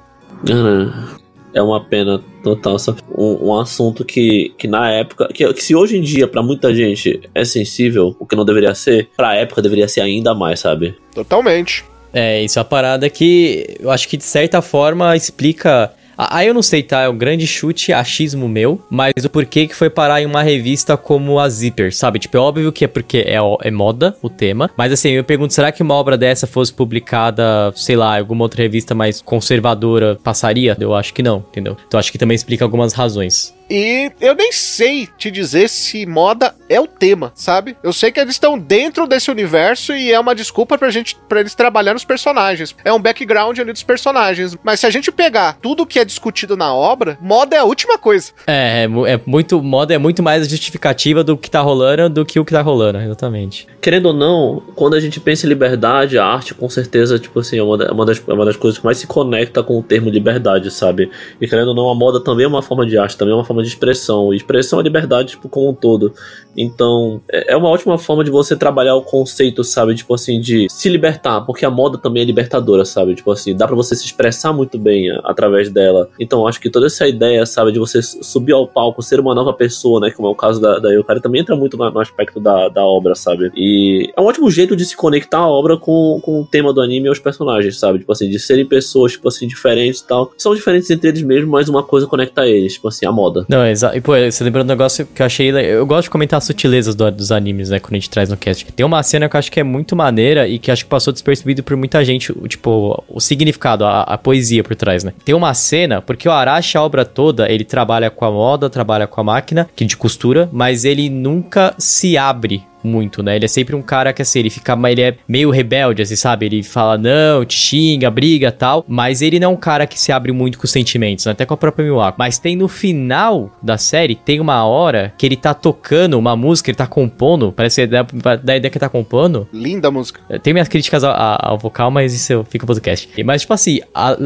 É uma pena total, sabe? Um assunto que na época, que se hoje em dia pra muita gente é sensível, o que não deveria ser, pra época deveria ser ainda mais, sabe? Totalmente. É, isso é uma parada que eu acho que de certa forma explica... Aí eu não sei, tá? É um grande chute, achismo meu, mas o porquê que foi parar em uma revista como a Zipper, sabe? Tipo, é óbvio que é porque é moda o tema, mas assim, eu pergunto, será que uma obra dessa fosse publicada, sei lá, em alguma outra revista mais conservadora, passaria? Eu acho que não, entendeu? Então acho que também explica algumas razões. E eu nem sei te dizer se moda é o tema, sabe? Eu sei que eles estão dentro desse universo e é uma desculpa pra eles trabalhar nos personagens. É um background ali dos personagens. Mas se a gente pegar tudo que é discutido na obra, moda é a última coisa. Moda é muito mais justificativa do que tá rolando do que o que tá rolando, exatamente. Querendo ou não, quando a gente pensa em liberdade, a arte com certeza, tipo assim, é uma das coisas que mais se conecta com o termo liberdade, sabe? E querendo ou não, a moda também é uma forma de arte, também é uma forma de expressão. E expressão é liberdade, tipo, como um todo. Então, é uma ótima forma de você trabalhar o conceito, sabe? Tipo assim, de se libertar, porque a moda também é libertadora, sabe? Tipo assim, dá pra você se expressar muito bem através dela. Então, acho que toda essa ideia, sabe, de você subir ao palco, ser uma nova pessoa, né? Como é o caso da Yukari, também entra muito no aspecto da obra, sabe? E é um ótimo jeito de se conectar a obra com o tema do anime e os personagens, sabe? Tipo assim, de serem pessoas, tipo assim, diferentes e tal. São diferentes entre eles mesmos, mas uma coisa conecta eles, tipo assim, a moda. Não, exato. E, pô, você lembrou um negócio que eu achei... Eu gosto de comentar as sutilezas dos animes, né? Quando a gente traz no cast. Tem uma cena que eu acho que é muito maneira e que acho que passou despercebido por muita gente. Tipo, o significado, a poesia por trás, né? Tem uma cena, porque o Arashi, a obra toda, ele trabalha com a moda, trabalha com a máquina, que de costura, mas ele nunca se abre muito, né? Ele é sempre um cara que, assim, ele é meio rebelde, assim, sabe? Ele fala, não, te xinga, briga, tal, mas ele não é um cara que se abre muito com os sentimentos, né? Até com a própria Miwako. Mas tem no final da série, tem uma hora que ele tá tocando uma música, ele tá compondo, parece que dá a ideia que ele tá compondo. Linda a música. Tem minhas críticas ao vocal, mas isso fica no podcast. Mas, tipo assim,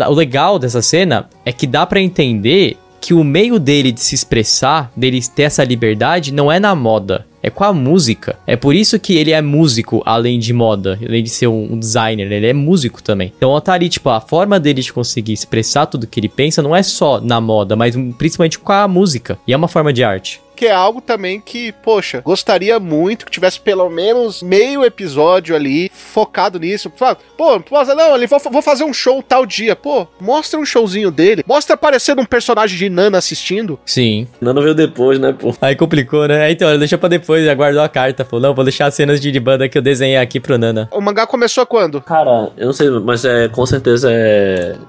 o legal dessa cena é que dá pra entender que o meio dele de se expressar, dele ter essa liberdade, não é na moda. É com a música. É por isso que ele é músico, além de moda. Além de ser um designer, ele é músico também. Então, tá ali, tipo, a forma dele de conseguir expressar tudo que ele pensa não é só na moda, mas principalmente com a música. E é uma forma de arte. Que é algo também que, poxa, gostaria muito que tivesse pelo menos meio episódio ali focado nisso. Pô, não, ele vou fazer um show tal dia. Pô, mostra um showzinho dele. Mostra aparecendo um personagem de Nana assistindo. Sim. Nana veio depois, né, pô? Aí complicou, né? Então, ele deixou pra depois, já guardou a carta. Falou, não, vou deixar as cenas de banda que eu desenhei aqui pro Nana. O mangá começou quando? Cara, eu não sei, mas com certeza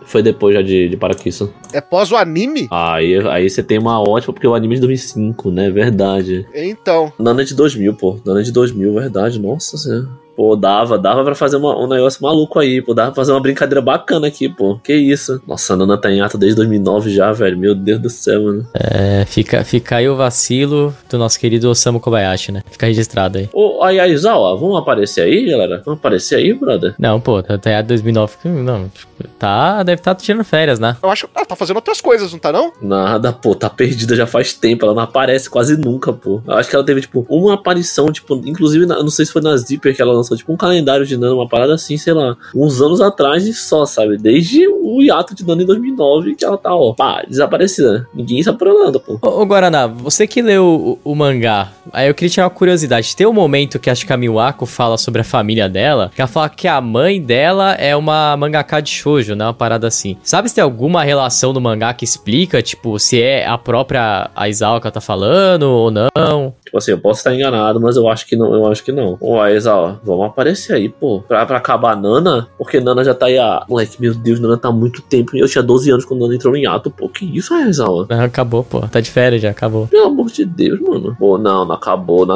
foi depois já de Parakiso. É pós o anime? Aí você tem uma ótima, porque o anime é de 2005, né? Verdade. Então. Nana é de 2000, pô. Nana é de 2000, verdade. Nossa senhora. Pô, dava pra fazer um negócio maluco aí, pô. Dava pra fazer uma brincadeira bacana aqui, pô. Que isso? Nossa, a Nana tá em ato desde 2009 já, velho. Meu Deus do céu, mano. Fica aí o vacilo do nosso querido Osamu Kobayashi, né? Fica registrado aí. Ô, Aizawa, vamos aparecer aí, galera? Vamos aparecer aí, brother? Não, pô, tá em ato 2009. Não, deve estar tirando férias, né? Eu acho que ela tá fazendo outras coisas, não tá não? Nada, pô. Tá perdida já faz tempo. Ela não aparece quase nunca, pô. Eu acho que ela teve, tipo, uma aparição, tipo, inclusive, não sei se foi na Zipper que ela lançou, tipo, um calendário de Nana, uma parada assim, sei lá, uns anos atrás e só, sabe? Desde o hiato de Nana em 2009 que ela tá, ó, pá, desaparecida. Ninguém sabe por ela, pô. Ô, Guaraná, você que leu o mangá, aí eu queria tirar uma curiosidade. Tem um momento que acho que a Miwako fala sobre a família dela, que ela fala que a mãe dela é uma mangaka de shoujo, né? Uma parada assim. Sabe se tem alguma relação no mangá que explica, tipo, se é a própria Aizawa que ela tá falando ou não? Tipo assim, eu posso estar enganado, mas eu acho que não. Ô, Aizawa, vamos aparecer aí, pô. Pra acabar a Nana, porque Nana já tá aí Moleque, meu Deus, Nana tá há muito tempo. Eu tinha 12 anos quando Nana entrou em ato, pô. Que isso, Aizawa? Acabou, pô. Tá de férias já, acabou. Pelo amor de Deus, mano. Pô, não acabou,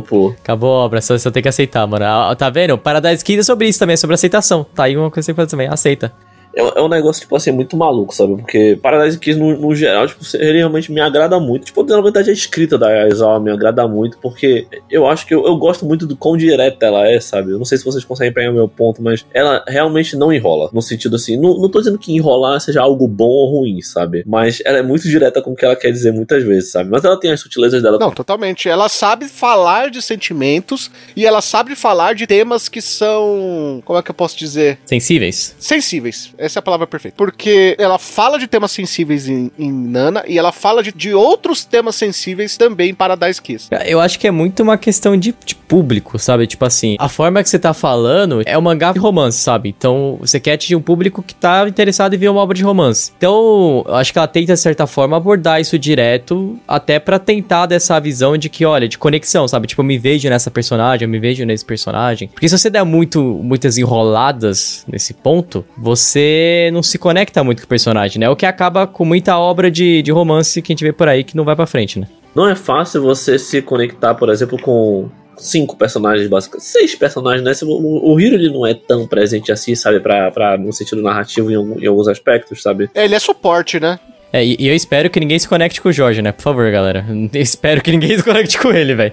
pô. Acabou a obra, só tem que aceitar, mano. Tá vendo? Paradise Kiss é sobre isso também, é sobre aceitação. Tá aí uma coisa que você faz também, aceita. É um negócio, tipo assim, muito maluco, sabe? Porque Paradise Kiss, no geral, tipo, ele realmente me agrada muito. Tipo, na verdade, a escrita da Aizawa me agrada muito, porque eu acho que eu gosto muito do quão direta ela é, sabe? Eu não sei se vocês conseguem pegar o meu ponto, mas ela realmente não enrola. No sentido assim, não tô dizendo que enrolar seja algo bom ou ruim, sabe? Mas ela é muito direta com o que ela quer dizer muitas vezes, sabe? Mas ela tem as sutilezas dela. Não, totalmente. Ela sabe falar de sentimentos e ela sabe falar de temas que são... Como é que eu posso dizer? Sensíveis. Sensíveis. Essa é a palavra perfeita. Porque ela fala de temas sensíveis em Nana e ela fala de outros temas sensíveis também em Paradise Kiss. Eu acho que é muito uma questão de público, sabe? Tipo assim, a forma que você tá falando é um mangá de romance, sabe? Então, você quer atingir um público que tá interessado em ver uma obra de romance. Então, eu acho que ela tenta, de certa forma, abordar isso direto, até pra tentar dessa visão de que, olha, de conexão, sabe? Tipo, eu me vejo nessa personagem, eu me vejo nesse personagem. Porque se você der muitas enroladas nesse ponto, você não se conecta muito com o personagem, né? O que acaba com muita obra de romance que a gente vê por aí que não vai pra frente, né? Não é fácil você se conectar, por exemplo, com 5 personagens básicos, 6 personagens, né? O Hiro, ele não é tão presente assim, sabe? No sentido narrativo em alguns aspectos, sabe? Ele é suporte, né? E eu espero que ninguém se conecte com o Jorge, né? Por favor, galera. Eu espero que ninguém se conecte com ele, velho.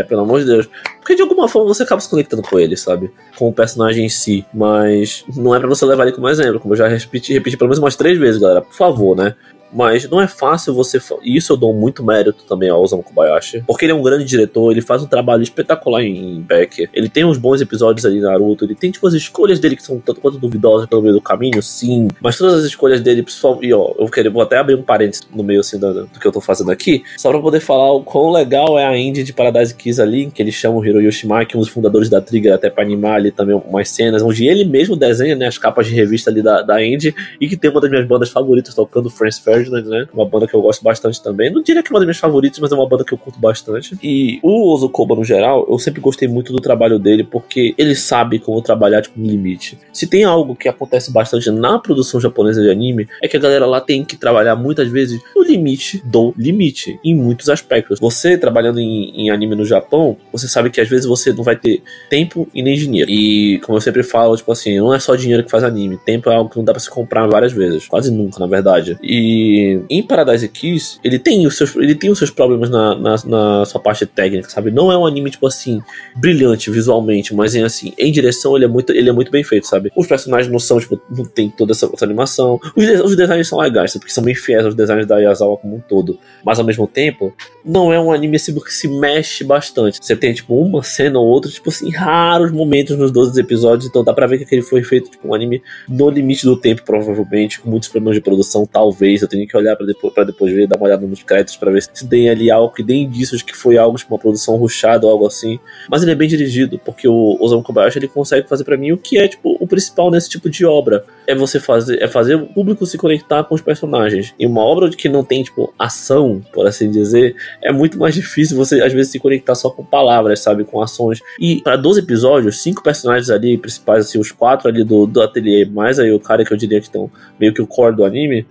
Pelo amor de Deus. Porque de alguma forma você acaba se conectando com ele, sabe? Com o personagem em si. Mas não é pra você levar ele como exemplo. Como eu já repeti pelo menos umas 3 vezes, galera. Por favor, né? Mas não é fácil você... E isso eu dou muito mérito também ao Osamu Kobayashi. Porque ele é um grande diretor, ele faz um trabalho espetacular em Beck. Ele tem uns bons episódios ali em Naruto. Ele tem, tipo, as escolhas dele que são tanto quanto duvidosas pelo meio do caminho, sim. Mas todas as escolhas dele, principalmente... E ó, vou até abrir um parênteses no meio, assim, do que eu tô fazendo aqui. Só pra poder falar o quão legal é a ending de Paradise Kiss ali, que ele chama o Hiro Yoshimaki, um dos fundadores da Trigger, até pra animar ali também umas cenas, onde ele mesmo desenha, né, as capas de revista ali da ending, e que tem uma das minhas bandas favoritas tocando, Franz Ferdinand, né? Uma banda que eu gosto bastante também. Não diria que é uma das minhas favoritas, mas é uma banda que eu curto bastante. E o Ozokoba, no geral, eu sempre gostei muito do trabalho dele, porque ele sabe como trabalhar, tipo, no limite. Se tem algo que acontece bastante na produção japonesa de anime, é que a galera lá tem que trabalhar muitas vezes no limite do limite, em muitos aspectos. Você, trabalhando em anime no Japão, você sabe que às vezes você não vai ter tempo e nem dinheiro. E, como eu sempre falo, tipo assim, não é só dinheiro que faz anime. Tempo é algo que não dá pra se comprar várias vezes. Quase nunca, na verdade. E em Paradise Kiss, ele tem os seus problemas na sua parte técnica, sabe? Não é um anime, tipo assim, brilhante visualmente, mas em direção ele é muito bem feito, sabe? Os personagens não são, tipo, não tem toda essa animação. Os designs são legais, porque são bem fiéis aos designs da Aizawa como um todo. Mas ao mesmo tempo, não é um anime assim que se mexe bastante. Você tem, tipo, uma cena ou outra, tipo assim, raros momentos nos 12 episódios, então dá pra ver que ele foi feito, tipo, um anime no limite do tempo, provavelmente, com muitos problemas de produção, talvez. Eu tenho que olhar pra depois ver, dar uma olhada nos créditos pra ver se tem ali algo que dê indícios que foi algo, tipo, uma produção rushada ou algo assim. Mas ele é bem dirigido, porque o Osamu Kobayashi, ele consegue fazer pra mim o que é, tipo, o principal nesse tipo de obra, é você fazer o público se conectar com os personagens. E uma obra que não tem, tipo, ação, por assim dizer, é muito mais difícil você, às vezes, se conectar só com palavras, sabe? Com ações. E para 12 episódios, 5 personagens ali, principais, assim, os 4 ali do ateliê, mais aí o cara que eu diria que estão meio que o core do anime,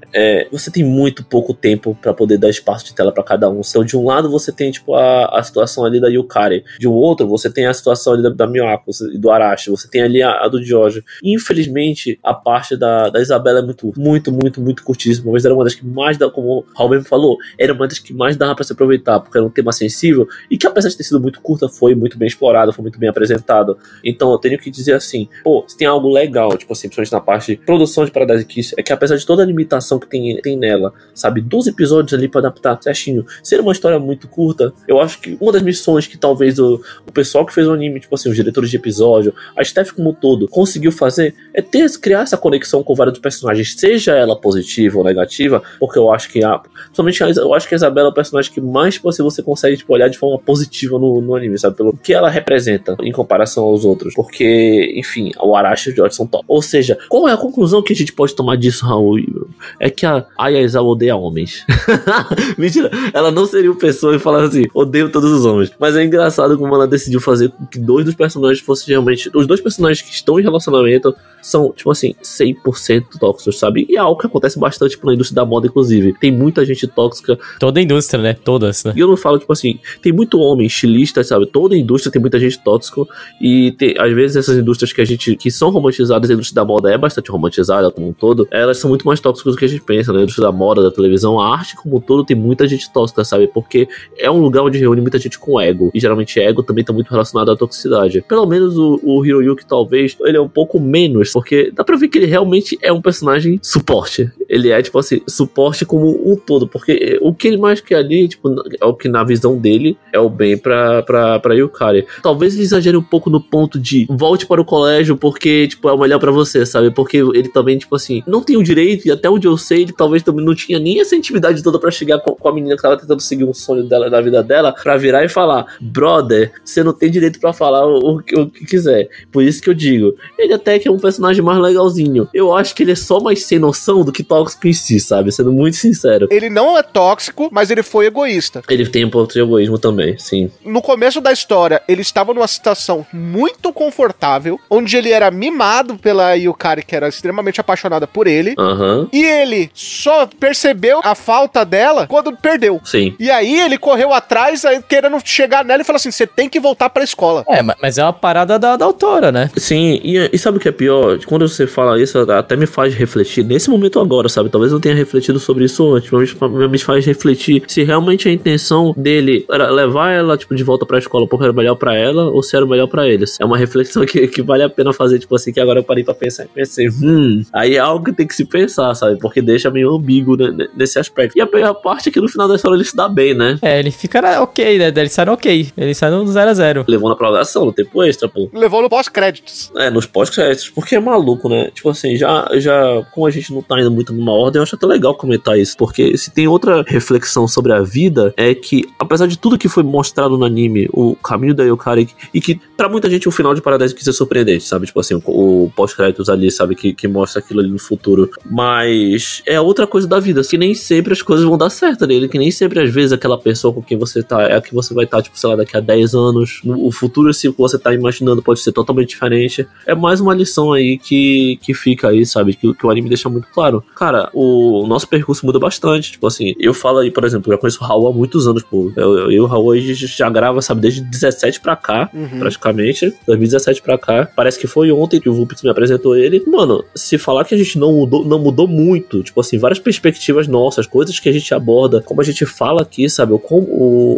você tem muito pouco tempo para poder dar espaço de tela para cada um. Então, de um lado, você tem, tipo, a situação ali da Yukari. De um outro, você tem a situação ali da Miyako e do Arashi. Você tem ali a do Jojo. Infelizmente, a parte da Isabela é muito curtíssima. Mas era uma das que mais dá, como o Raul mesmo falou, era uma das que mais dava pra se aproveitar, porque era um tema sensível e que, apesar de ter sido muito curta, foi muito bem explorado, foi muito bem apresentado. Então eu tenho que dizer assim, se tem algo legal, tipo assim, principalmente na parte de produção de Paradise Kiss, é que apesar de toda a limitação que tem nela, sabe, 12 episódios ali pra adaptar certinho, ser uma história muito curta, eu acho que uma das missões que talvez o pessoal que fez o anime, tipo assim, os diretores de episódio, a staff como um todo, conseguiu fazer, criar essa conexão com vários personagens, seja ela positiva ou negativa, porque eu acho que principalmente eu acho que a Isabela é o personagem que mais você consegue, tipo, olhar de forma positiva no anime, sabe, pelo que ela representa em comparação aos outros, porque, enfim, o Arashi e o George são top. Ou seja, qual é a conclusão que a gente pode tomar disso, Raul? É que a Aya Aizawa odeia homens. Mentira, ela não seria uma pessoa e falar assim, odeio todos os homens, mas é engraçado como ela decidiu fazer com que 2 dos personagens fossem realmente, os 2 personagens que estão em relacionamento são, tipo assim, 100% tóxicos, sabe? E é algo que acontece bastante, tipo, na indústria da moda, inclusive. Tem muita gente tóxica. Toda a indústria, né? Todas, né? E eu não falo, tipo assim, tem muito homem estilista, sabe? Toda a indústria tem muita gente tóxica. E às vezes essas indústrias que são romantizadas, a indústria da moda é bastante romantizada como um todo, elas são muito mais tóxicas do que a gente pensa, né? A indústria da moda, da televisão, a arte como um todo tem muita gente tóxica, sabe? Porque é um lugar onde reúne muita gente com ego. E geralmente ego também tá muito relacionado à toxicidade. Pelo menos o Hiroyuki, talvez, ele é um pouco menos, porque dá pra ver que ele realmente é um personagem suporte. Ele é, tipo assim, suporte como um todo, porque o que ele mais quer ali, tipo, é o que na visão dele é o bem pra Yukari. Talvez ele exagere um pouco no ponto de volte para o colégio porque, tipo, é o melhor pra você, sabe? Porque ele também, tipo assim, não tem o direito, e até onde eu sei, ele talvez também não tinha nem essa intimidade toda pra chegar com a menina que tava tentando seguir um sonho dela, da vida dela, pra virar e falar, brother, você não tem direito pra falar o que quiser. Por isso que eu digo, ele até que é um personagem mais legalzinho. Eu acho que ele é só mais sem noção do que tóxico em si, sabe? Sendo muito sincero. Ele não é tóxico, mas ele foi egoísta. Ele tem um pouco de egoísmo também, sim. No começo da história, ele estava numa situação muito confortável, onde ele era mimado pela Yukari, que era extremamente apaixonada por ele. E ele só percebeu a falta dela quando perdeu. Sim. E aí ele correu atrás, querendo chegar nela e falou assim, você tem que voltar pra escola. Mas é uma parada da autora, né? Sim, e sabe o que é pior? Quando você fala isso, até me faz refletir, nesse momento agora, sabe? Talvez eu tenha refletido sobre isso antes, mas me faz refletir se realmente a intenção dele era levar ela, tipo, de volta pra escola porque era melhor pra ela, ou se era melhor pra eles. É uma reflexão que vale a pena fazer, tipo assim, que agora eu parei pra pensar e pensei, aí é algo que tem que se pensar, sabe? Porque deixa meio ambíguo, né, nesse aspecto. E a pior parte é que no final da história ele se dá bem, né? Ele fica ok, né? Ele sai ok. Ele sai no 0-0. Levou na prorrogação, no tempo extra, pô. Levou no pós-créditos. Nos pós-créditos, porque é maluco, né? Tipo assim, já como a gente não tá indo muito numa ordem, eu acho até legal comentar isso, porque se tem outra reflexão sobre a vida, é que, apesar de tudo que foi mostrado no anime, o caminho da Yukari, e que pra muita gente o final de Paradise Kiss é surpreendente, sabe? Tipo assim, o pós-créditos ali, sabe? Que mostra aquilo ali no futuro. Mas é outra coisa da vida, que nem sempre as coisas vão dar certo nele, que nem sempre, às vezes, aquela pessoa com quem você tá, é a que você vai estar, tipo, sei lá, daqui a 10 anos. O futuro, assim, que você tá imaginando pode ser totalmente diferente. É mais uma lição aí que fica aí, sabe? Que o anime deixa muito claro. Cara, o nosso percurso muda bastante. Tipo assim, eu falo aí, por exemplo, eu já conheço o Raul há muitos anos, pô. Eu e o Raul aí já grava, sabe, desde 17 pra cá, praticamente. 2017 pra cá. Parece que foi ontem que o Vulpix me apresentou ele. Mano, se falar que a gente não mudou muito, tipo assim, várias perspectivas nossas, coisas que a gente aborda, como a gente fala aqui, sabe?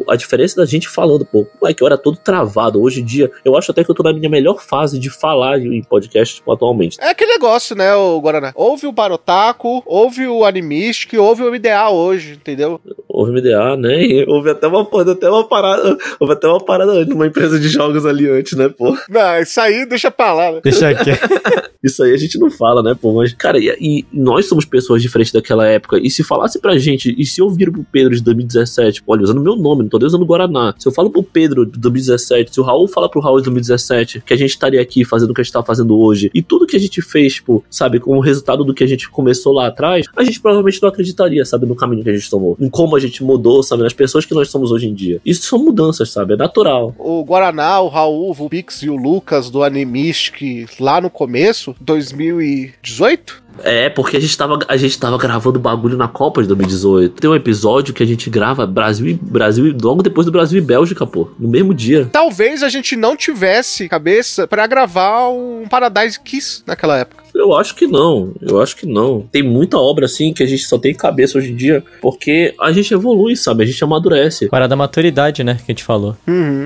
A diferença da gente falando, pô, que eu era todo travado. Hoje em dia, eu acho até que eu tô na minha melhor fase de falar em podcast, tipo, atualmente. É aquele negócio, né, o Guaraná? Ouve o Barotaku, ouve o Animistic, ouve o MDA hoje, entendeu? houve MDA, né? E houve até uma parada numa empresa de jogos ali antes, né, pô? Não, isso aí deixa pra lá, né? Deixa aqui. Isso aí a gente não fala, né, pô? Mas, cara, e nós somos pessoas diferentes daquela época. E se falasse pra gente, e se eu vir pro Pedro de 2017, olha, usando meu nome, não tô usando o Guaraná. Se eu falo pro Pedro de 2017, se o Raul fala pro Raul de 2017, que a gente estaria aqui fazendo o que a gente tá fazendo hoje, e tudo que a gente fez, tipo, sabe, como resultado do que a gente começou lá atrás, a gente provavelmente não acreditaria, sabe, no caminho que a gente tomou, em como a gente mudou, sabe, nas pessoas que nós somos hoje em dia. Isso são mudanças, sabe, é natural. O Guaraná, o Raul, o Pix e o Lucas do Animistic lá no começo, 2018? É, porque a gente tava gravando bagulho na Copa de 2018. Tem um episódio que a gente grava Brasil logo depois do Brasil e Bélgica, pô, no mesmo dia. Talvez a gente não tivesse cabeça pra gravar um Paradise Kiss naquela época. Eu acho que não. Tem muita obra, assim, que a gente só tem cabeça hoje em dia, porque a gente evolui, sabe? A gente amadurece. Parada da maturidade, né, que a gente falou.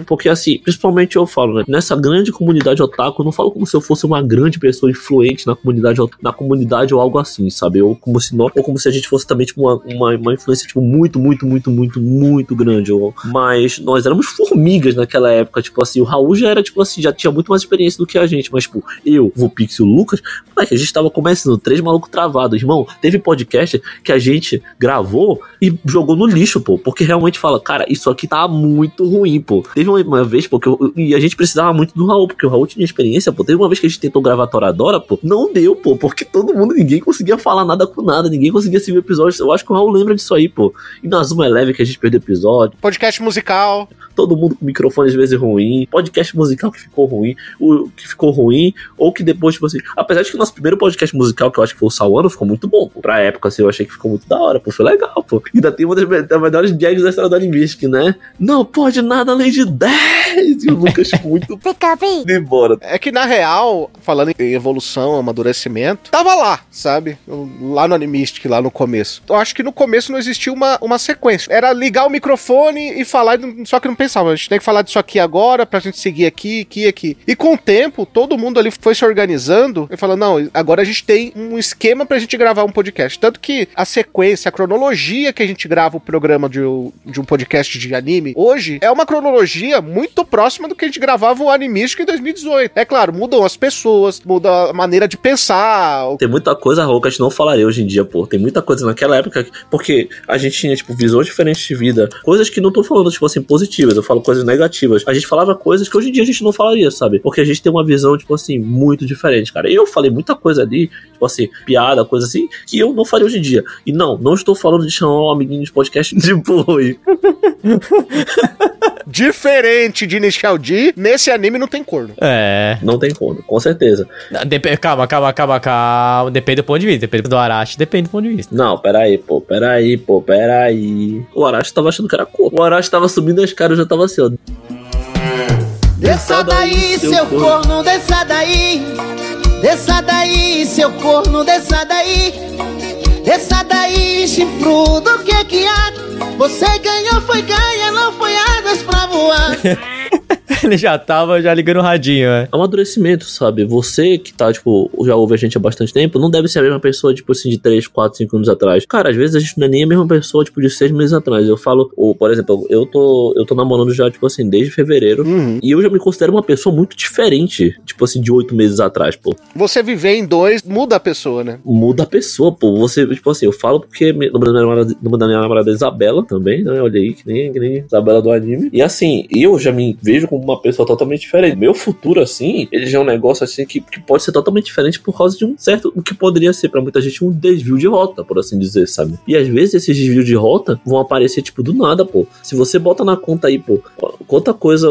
Porque, assim, principalmente eu falo, né? Nessa grande comunidade otaku, eu não falo como se eu fosse uma grande pessoa influente na comunidade ou algo assim, sabe? Ou como se a gente fosse também, tipo, uma influência, tipo, muito grande. Mas nós éramos formigas naquela época, tipo assim, o Raul já era, tipo assim, já tinha muito mais experiência do que a gente, mas, tipo, eu, o Pix e o Lucas, que a gente tava começando, 3 malucos travados, irmão. Teve podcast que a gente gravou e jogou no lixo, pô, porque realmente fala, cara, isso aqui tá muito ruim, pô. Teve uma vez, pô, e a gente precisava muito do Raul, porque o Raul tinha experiência, pô. Teve uma vez que a gente tentou gravar Toradora, pô, não deu, pô, porque ninguém conseguia falar nada com nada, ninguém conseguia seguir o episódio. Eu acho que o Raul lembra disso aí, pô. E na Zuma Eleve que a gente perdeu episódio. Podcast musical. Todo mundo com microfone às vezes ruim. Podcast musical que ficou ruim. Ou que depois, tipo assim, apesar de que o nosso primeiro podcast musical, que eu acho que foi o Sauano, ficou muito bom, pô. Pra época, assim, eu achei que ficou muito da hora, pô. Foi legal, pô. E ainda tem uma das melhores gags da história do Animistic, né? Não pode nada além de 10. E o Lucas muito embora. É que, na real, falando em evolução, amadurecimento, tava lá, sabe? Lá no Animistic, lá no começo. Eu acho que no começo não existia uma sequência. Era ligar o microfone e falar, só que não pensava, a gente tem que falar disso aqui agora pra gente seguir aqui. E com o tempo, todo mundo ali foi se organizando e falando, não, agora a gente tem um esquema pra gente gravar um podcast. Tanto que a sequência, a cronologia que a gente grava o programa de um podcast de anime, hoje, é uma cronologia muito próxima do que a gente gravava o Animistic em 2018. É claro, mudam as pessoas, muda a maneira de pensar. Tem muita coisa, Raul, que a gente não falaria hoje em dia, pô. Tem muita coisa naquela época, porque a gente tinha, tipo, visões diferentes de vida. Coisas que não tô falando, tipo assim, positivas. Eu falo coisas negativas. A gente falava coisas que hoje em dia a gente não falaria, sabe? Porque a gente tem uma visão, tipo assim, muito diferente, cara. Eu falei muita coisa ali, tipo assim, piada, coisa assim, que eu não faria hoje em dia. E não estou falando de chamar um amiguinho de podcast de boi. Diferente de Initial D, nesse anime não tem corno. É. Não tem corno, com certeza. Calma. Depende do ponto de vista. Depende do Arashi, depende do ponto de vista. Não, peraí. O Arashi tava achando que era corno. O Arashi tava subindo as caras, eu já tava assim, ó. Desça daí, seu corno, desça daí. Desça daí, seu corno, desça daí. Desça daí, chifrudo, o que há? Você ganhou, foi ganha, não foi águas pra voar. Ele já tava ligando o radinho, é. Amadurecimento, sabe? Você que tá, tipo, já ouve a gente há bastante tempo, não deve ser a mesma pessoa, tipo assim, de 3, 4, 5 anos atrás. Cara, às vezes a gente não é nem a mesma pessoa, tipo, de 6 meses atrás. Eu falo, por exemplo, eu tô namorando já, tipo assim, desde fevereiro. E eu já me considero uma pessoa muito diferente, tipo assim, de 8 meses atrás, pô. Você viver em 2 muda a pessoa, né? Muda a pessoa, pô. Você, tipo assim, eu falo porque o nome da minha namorada é Isabela também, né? Olha aí, que nem Isabela do anime. E assim, eu já me vejo como uma pessoa totalmente diferente. Meu futuro, assim, ele já é um negócio assim que pode ser totalmente diferente por causa de um certo, o que poderia ser pra muita gente um desvio de rota, por assim dizer, sabe? E às vezes esses desvios de rota vão aparecer, tipo, do nada, pô. Se você bota na conta aí, pô, quanta coisa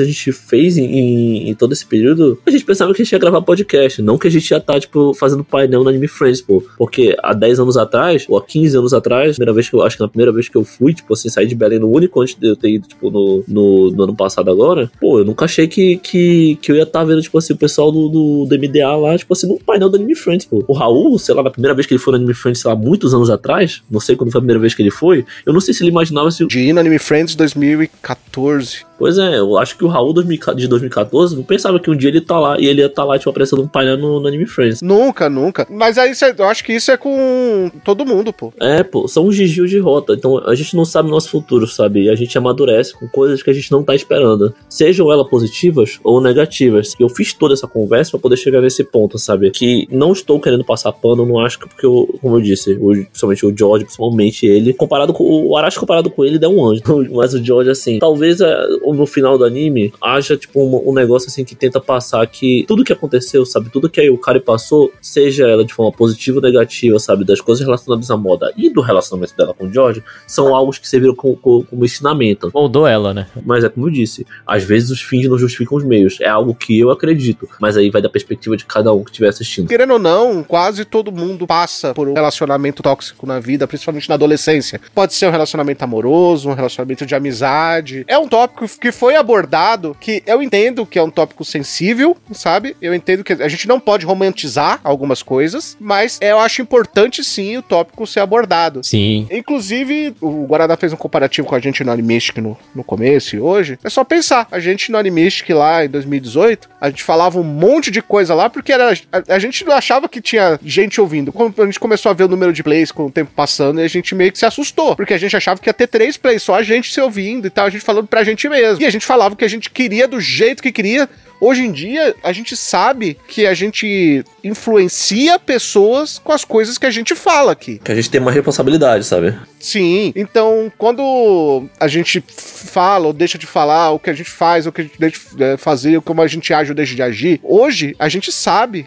a gente fez em todo esse período, a gente pensava que a gente ia gravar podcast, não que a gente ia estar, tipo, fazendo painel no Anime Friends, pô. Porque há 10 anos atrás, ou há 15 anos atrás, acho que na primeira vez que eu fui, tipo assim, saí de Belém no único antes de eu ter ido, tipo, no ano passado agora, né? Pô, eu nunca achei que eu ia estar vendo, tipo assim, o pessoal do MDA lá, tipo assim, no painel do Anime Friends, pô. O Raul, sei lá, na primeira vez que ele foi no Anime Friends, sei lá, muitos anos atrás, não sei quando foi a primeira vez que ele foi, eu não sei se ele imaginava se... De ir no Anime Friends 2014. Pois é, eu acho que o Raul de 2014 não pensava que um dia ele tá lá, e ele ia estar lá, tipo, aparecendo um painel no Anime Friends. Nunca. Mas aí eu acho que isso é com todo mundo, pô. É, pô, são os desvios de rota, então a gente não sabe o nosso futuro, sabe? E a gente amadurece com coisas que a gente não tá esperando, sejam elas positivas ou negativas. Eu fiz toda essa conversa pra poder chegar nesse ponto, sabe? Que não estou querendo passar pano, não acho que porque, como eu disse, principalmente o George, principalmente ele, comparado com o Arashi, comparado com ele é um anjo, mas o George, assim, talvez no final do anime haja, tipo, um negócio, assim, que tenta passar que tudo que aconteceu, sabe? Tudo que a Yukari passou, seja ela de forma positiva ou negativa, sabe? Das coisas relacionadas à moda e do relacionamento dela com o George, são algo que serviram como ensinamento. Moldou ela, né? Mas é como eu disse, às vezes os fins não justificam os meios. É algo que eu acredito, mas aí vai da perspectiva de cada um que estiver assistindo. Querendo ou não, quase todo mundo passa por um relacionamento tóxico na vida, principalmente na adolescência. Pode ser um relacionamento amoroso, um relacionamento de amizade. É um tópico que foi abordado, que eu entendo que é um tópico sensível, sabe? Eu entendo que a gente não pode romantizar algumas coisas, mas eu acho importante sim o tópico ser abordado. Sim. Inclusive, o Guaraná fez um comparativo com a gente no Animistic no começo e hoje. É só pensar, a gente no Animistic lá em 2018, a gente falava um monte de coisa lá, porque a gente não achava que tinha gente ouvindo. Quando a gente começou a ver o número de plays com o tempo passando, e a gente meio que se assustou, porque a gente achava que ia ter 3 plays, só a gente se ouvindo e tal, a gente falando pra gente mesmo. E a gente falava o que a gente queria do jeito que queria. Hoje em dia, a gente sabe que a gente influencia pessoas com as coisas que a gente fala aqui. Que a gente tem uma responsabilidade, sabe? Sim, então quando a gente fala ou deixa de falar, o que a gente faz, o que a gente deixa de fazer, como a gente age ou deixa de agir, hoje a gente sabe,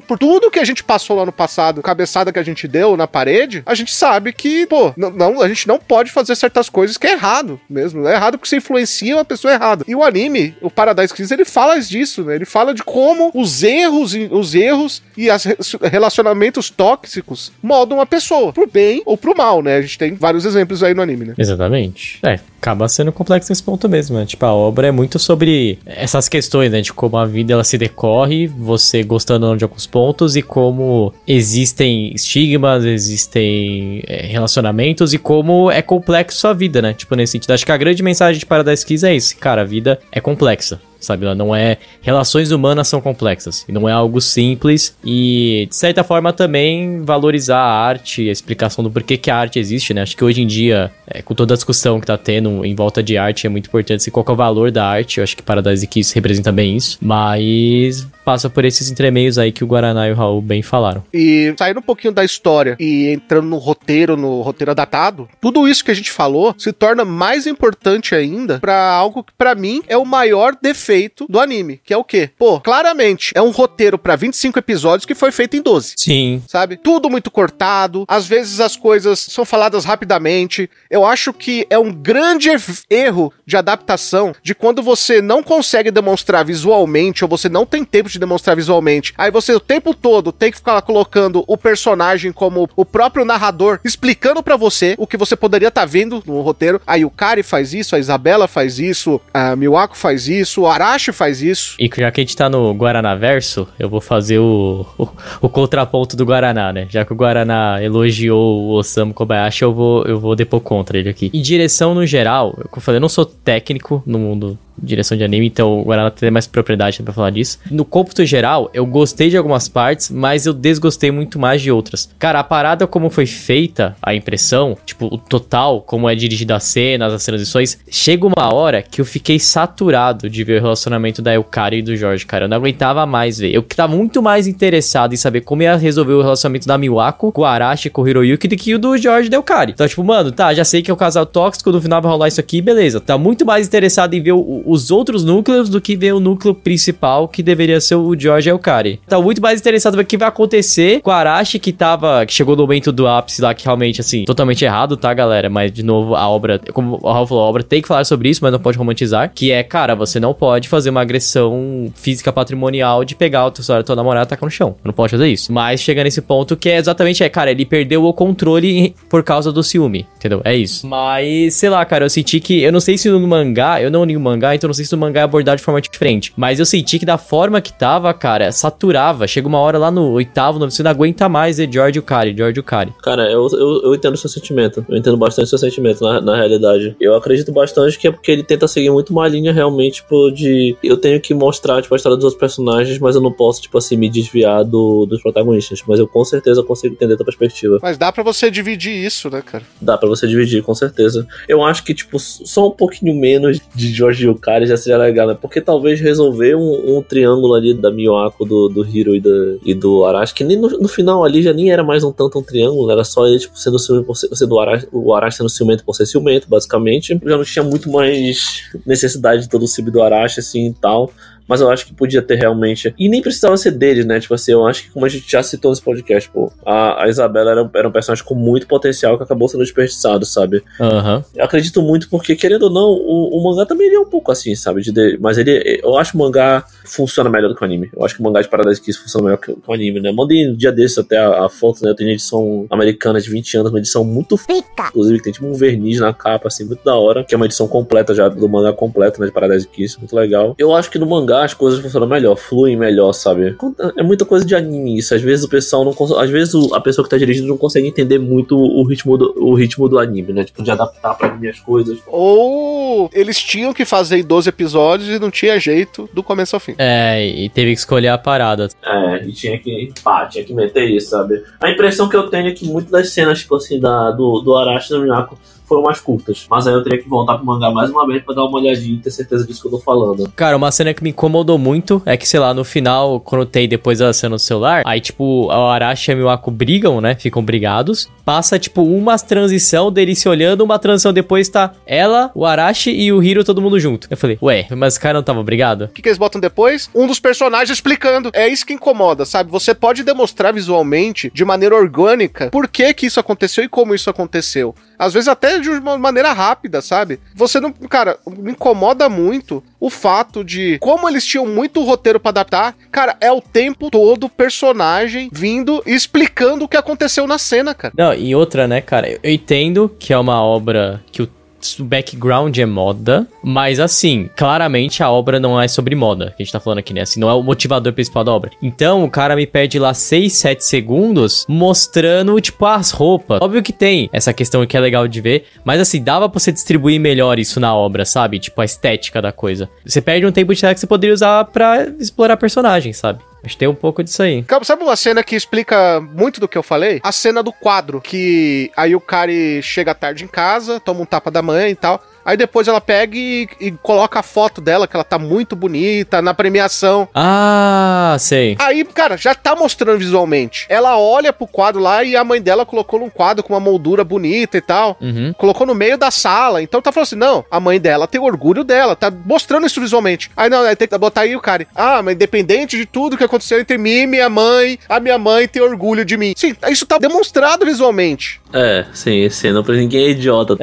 por tudo que a gente passou lá no passado, cabeçada que a gente deu na parede, a gente sabe que, pô, a gente não pode fazer certas coisas que é errado mesmo. É errado porque você influencia uma pessoa errada. E o anime, o Paradise Kiss, ele fala disso, né? Ele fala de como os erros e os relacionamentos tóxicos moldam a pessoa, pro bem ou pro mal, né? A gente tem vários exemplos aí no anime, né? Exatamente. Acaba sendo complexo nesse ponto mesmo, né? Tipo, a obra é muito sobre essas questões, né? De como a vida, ela se decorre, você gostando ou não de alguns pontos, e como existem estigmas, existem relacionamentos, e como é complexo a vida, né? Tipo, nesse sentido. Acho que a grande mensagem de Paradise Kiss é isso. Cara, a vida é complexa. Sabe, ela não é... Relações humanas são complexas. E não é algo simples. E, de certa forma, também valorizar a arte, a explicação do porquê que a arte existe, né? Acho que hoje em dia, com toda a discussão que tá tendo em volta de arte, é muito importante se qual que é o valor da arte. Eu acho que Paradise Kiss representa bem isso. Mas passa por esses entremeios aí que o Guaraná e o Raul bem falaram. E saindo um pouquinho da história e entrando no roteiro adaptado, tudo isso que a gente falou se torna mais importante ainda pra algo que, pra mim, é o maior defeito do anime, que é o quê? Pô, claramente, é um roteiro pra 25 episódios que foi feito em 12. Sim. Sabe? Tudo muito cortado, às vezes as coisas são faladas rapidamente. Eu acho que é um grande erro de adaptação de quando você não consegue demonstrar visualmente, ou você não tem tempo de demonstrar visualmente, aí você o tempo todo tem que ficar colocando o personagem como o próprio narrador, explicando pra você o que você poderia estar vendo no roteiro. A Yukari faz isso, a Isabela faz isso, a Miwako faz isso, o Arashi faz isso. E já que a gente tá no Guaraná Verso, eu vou fazer o contraponto do Guaraná, né? Já que o Guaraná elogiou o Osamu Kobayashi, eu vou depor contra ele aqui. Em direção no geral, como eu falei, eu não sou técnico no mundo direção de anime, então o Guaraná tem mais propriedade pra falar disso. No cômputo geral, eu gostei de algumas partes, mas eu desgostei muito mais de outras. Cara, a parada como foi feita, a impressão, tipo, o total, como é dirigida a cenas, as transições, chega uma hora que eu fiquei saturado de ver o relacionamento da Yukari e do Jorge, cara. Eu não aguentava mais ver. Eu tava muito mais interessado em saber como ia resolver o relacionamento da Miwako com o Arashi, com o Hiroyuki, do que o do Jorge e da Yukari. Então, tipo, mano, tá, já sei que é o casal tóxico, no final vai rolar isso aqui, beleza. Tá muito mais interessado em ver os outros núcleos do que ver o núcleo principal, que deveria ser o George e o Yukari. Tá muito mais interessado em ver o que vai acontecer com o Arashi, que chegou no momento do ápice lá, que realmente, assim, totalmente errado, tá, galera? Mas, de novo, a obra, como o Raul falou, a obra tem que falar sobre isso, mas não pode romantizar, que é, cara, você não pode fazer uma agressão física patrimonial de pegar o tesouro da tua namorada e tacar no chão. Não pode fazer isso. Mas chega nesse ponto que é exatamente, cara, ele perdeu o controle por causa do ciúme, entendeu? É isso. Mas, sei lá, cara, eu senti que, eu não sei se no mangá, eu não li o mangá, mangá, então não sei se no mangá é abordado de forma diferente. Mas eu senti que da forma que tava, cara, saturava. Chega uma hora lá no 8º, você não aguenta mais ver George e o Kari. Cara, eu entendo o seu sentimento. Eu entendo bastante o seu sentimento, na realidade. Eu acredito bastante que é porque ele tenta seguir muito uma linha, realmente, tipo, de... Eu tenho que mostrar, tipo, a história dos outros personagens, mas eu não posso, tipo assim, me desviar dos protagonistas. Mas eu, com certeza, consigo entender a tua perspectiva. Mas dá pra você dividir isso, né, cara? Dá pra você dividir, com certeza. Eu acho que, tipo, só um pouquinho menos de George Yukari já seria legal, né? Porque talvez resolver um triângulo ali da Miyako, do Hiro e do Arashi, que nem no final ali já nem era mais um triângulo, era só ele, tipo, sendo o Arashi sendo ciumento por ser ciumento, basicamente. Já não tinha muito mais necessidade de todo o ciúme do Arashi, assim, e tal. Mas eu acho que podia ter realmente... E nem precisava ser deles, né? Tipo assim, eu acho que, como a gente já citou nesse podcast, pô, a Isabela era um personagem com muito potencial que acabou sendo desperdiçado, sabe? Eu acredito muito porque, querendo ou não, o mangá também ele é um pouco assim, sabe? Mas eu acho que o mangá funciona melhor do que o anime. Eu acho que o mangá de Paradise Kiss funciona melhor que o anime, né? Mandei um dia desses até a foto, né? Eu tenho edição americana de 20 anos, uma edição muito fica. Inclusive, que tem tipo um verniz na capa, assim, muito da hora. Que é uma edição completa já, do mangá completo, né? De Paradise Kiss, muito legal. Eu acho que no mangá as coisas funcionam melhor, fluem melhor, sabe? É muita coisa de anime isso. Às vezes o pessoal não consegue... Às vezes a pessoa que tá dirigindo não consegue entender muito o ritmo do anime, né? Tipo, de adaptar pra anime as coisas. Ou eles tinham que fazer em 12 episódios e não tinha jeito do começo ao fim. E teve que escolher a parada. E tinha que meter isso, sabe? A impressão que eu tenho é que muitas das cenas, tipo assim, do Arashi e da Miyako foram mais curtas. Mas aí eu teria que voltar pro mangá mais uma vez pra dar uma olhadinha e ter certeza disso que eu tô falando. Cara, uma cena que me incomodou muito é que, sei lá, no final, quando tem depois da cena no celular, aí, tipo, o Arashi e a Miyako brigam, né? Ficam brigados. Passa, tipo, uma transição deles se olhando, uma transição depois tá ela, o Arashi e o Hiro, todo mundo junto. Eu falei, ué, mas os caras não estavam brigados? O que eles botam depois? Um dos personagens explicando. É isso que incomoda, sabe? Você pode demonstrar visualmente, de maneira orgânica, por que isso aconteceu e como isso aconteceu. Às vezes até de uma maneira rápida, sabe? Você não... Cara, me incomoda muito o fato de... Como eles tinham muito roteiro pra adaptar, cara, é o tempo todo o personagem vindo e explicando o que aconteceu na cena, cara. Não, e outra, né, cara? Eu entendo que é uma obra que o background é moda, mas assim, claramente a obra não é sobre moda, que a gente tá falando aqui, né? Assim, não é o motivador principal da obra. Então, o cara me pede lá 6, 7 segundos mostrando, tipo, as roupas. Óbvio que tem essa questão que é legal de ver, mas assim, dava pra você distribuir melhor isso na obra, sabe? Tipo, a estética da coisa. Você perde um tempo de tela que você poderia usar pra explorar personagens, sabe? Acho que tem um pouco disso aí. Sabe uma cena que explica muito do que eu falei? A cena do quadro, que aí o Kari chega tarde em casa, toma um tapa da mãe e tal. Aí depois ela pega e coloca a foto dela, que ela tá muito bonita, na premiação. Ah, sei. Aí, cara, já tá mostrando visualmente. Ela olha pro quadro lá e a mãe dela colocou num quadro com uma moldura bonita e tal. Colocou no meio da sala. Então tá falando assim, não, a mãe dela tem orgulho dela, tá mostrando isso visualmente. Aí não, aí tem que botar aí o cara. Mas independente de tudo que aconteceu entre mim e minha mãe, a minha mãe tem orgulho de mim. Sim, isso tá demonstrado visualmente. Sim, não pra ninguém é idiota.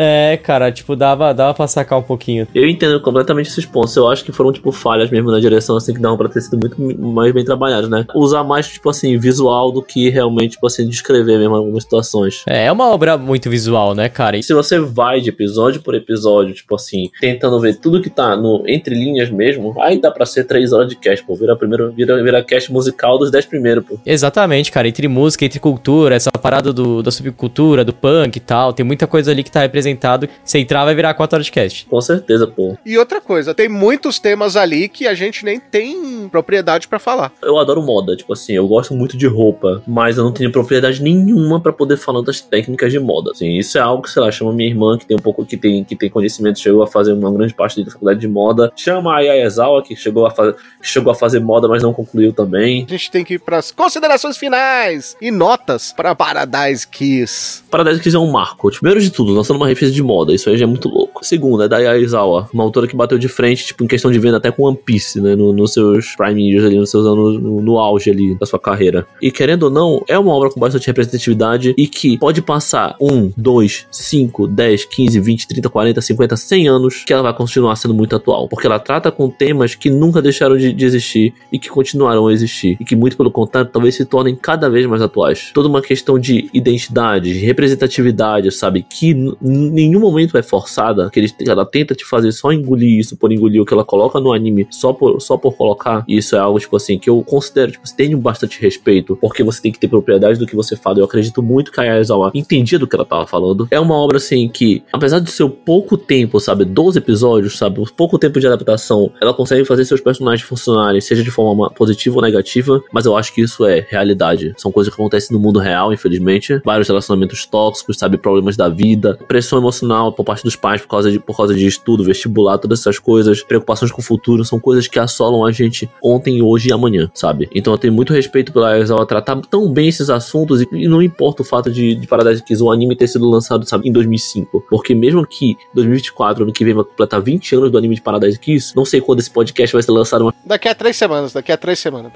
Cara, tipo, dava pra sacar um pouquinho. Eu entendo completamente esses pontos. Eu acho que foram, tipo, falhas mesmo na direção, assim, que davam pra ter sido muito mais bem trabalhados, né? Usar mais, tipo assim, visual do que realmente, tipo assim, descrever mesmo algumas situações. É uma obra muito visual, né, cara? E se você vai de episódio por episódio, tipo assim, tentando ver tudo que tá entre linhas mesmo, aí dá pra ser 3 horas de cast, pô. Vira cast musical dos 10 primeiros, pô. Exatamente, cara. Entre música, entre cultura, essa parada da subcultura, do punk e tal, tem muita coisa ali que tá representado. Se entrar, vai virar 4 horas de cast. Com certeza, pô. E outra coisa, tem muitos temas ali que a gente nem tem propriedade pra falar. Eu adoro moda, tipo assim, eu gosto muito de roupa, mas eu não tenho propriedade nenhuma pra poder falar das técnicas de moda. Assim, isso é algo que, sei lá, chama minha irmã, que tem um pouco, que tem conhecimento, chegou a fazer uma grande parte da faculdade de moda. Chama a Yaezawa, que chegou a fazer moda, mas não concluiu também. A gente tem que ir pras considerações finais e notas pra Paradise Kiss. Paradise Kiss é um marco. Primeiro de tudo, lançando uma revista de moda, isso aí já é muito louco. Segundo, é da Yaezawa, uma autora que bateu de frente, tipo, em questão de venda até com One Piece, né, nos seus prime years ali, nos seus anos, no auge ali da sua carreira. E querendo ou não, é uma obra com bastante representatividade e que pode passar 1, 2, 5, 10, 15, 20, 30, 40, 50, 100 anos que ela vai continuar sendo muito atual. Porque ela trata com temas que nunca deixaram de existir e que continuarão a existir. E que, muito pelo contrário, talvez se tornem cada vez mais atuais. Toda uma questão de identidade, de representatividade, sabe? Que em nenhum momento é forçada, que ela tenta te fazer só engolir isso por engolir o que ela coloca no anime só por colocar, e isso é algo, tipo assim, que eu considero, tipo, tenho bastante respeito, porque você tem que ter propriedade do que você fala. Eu acredito muito que a Aizawa entendia do que ela tava falando. É uma obra, assim, que, apesar de seu pouco tempo, sabe, 12 episódios, sabe, pouco tempo de adaptação, ela consegue fazer seus personagens funcionarem, seja de forma positiva ou negativa, mas eu acho que isso é realidade. São coisas que acontecem no mundo real, infelizmente. Vários relacionamentos tóxicos, sabe, problemas da vida, pressão emocional por parte dos pais por causa de estudo, vestibular, todas essas coisas, preocupações com o futuro, são coisas que assolam a gente ontem, hoje e amanhã, sabe? Então eu tenho muito respeito pela Aizawa tratar tão bem esses assuntos, e não importa o fato de Paradise Kiss, o anime ter sido lançado, sabe, em 2005, porque mesmo que 2024, ano que vem, vai completar 20 anos do anime de Paradise Kiss, não sei quando esse podcast vai ser lançado. Daqui a 3 semanas. Daqui a 3 semanas,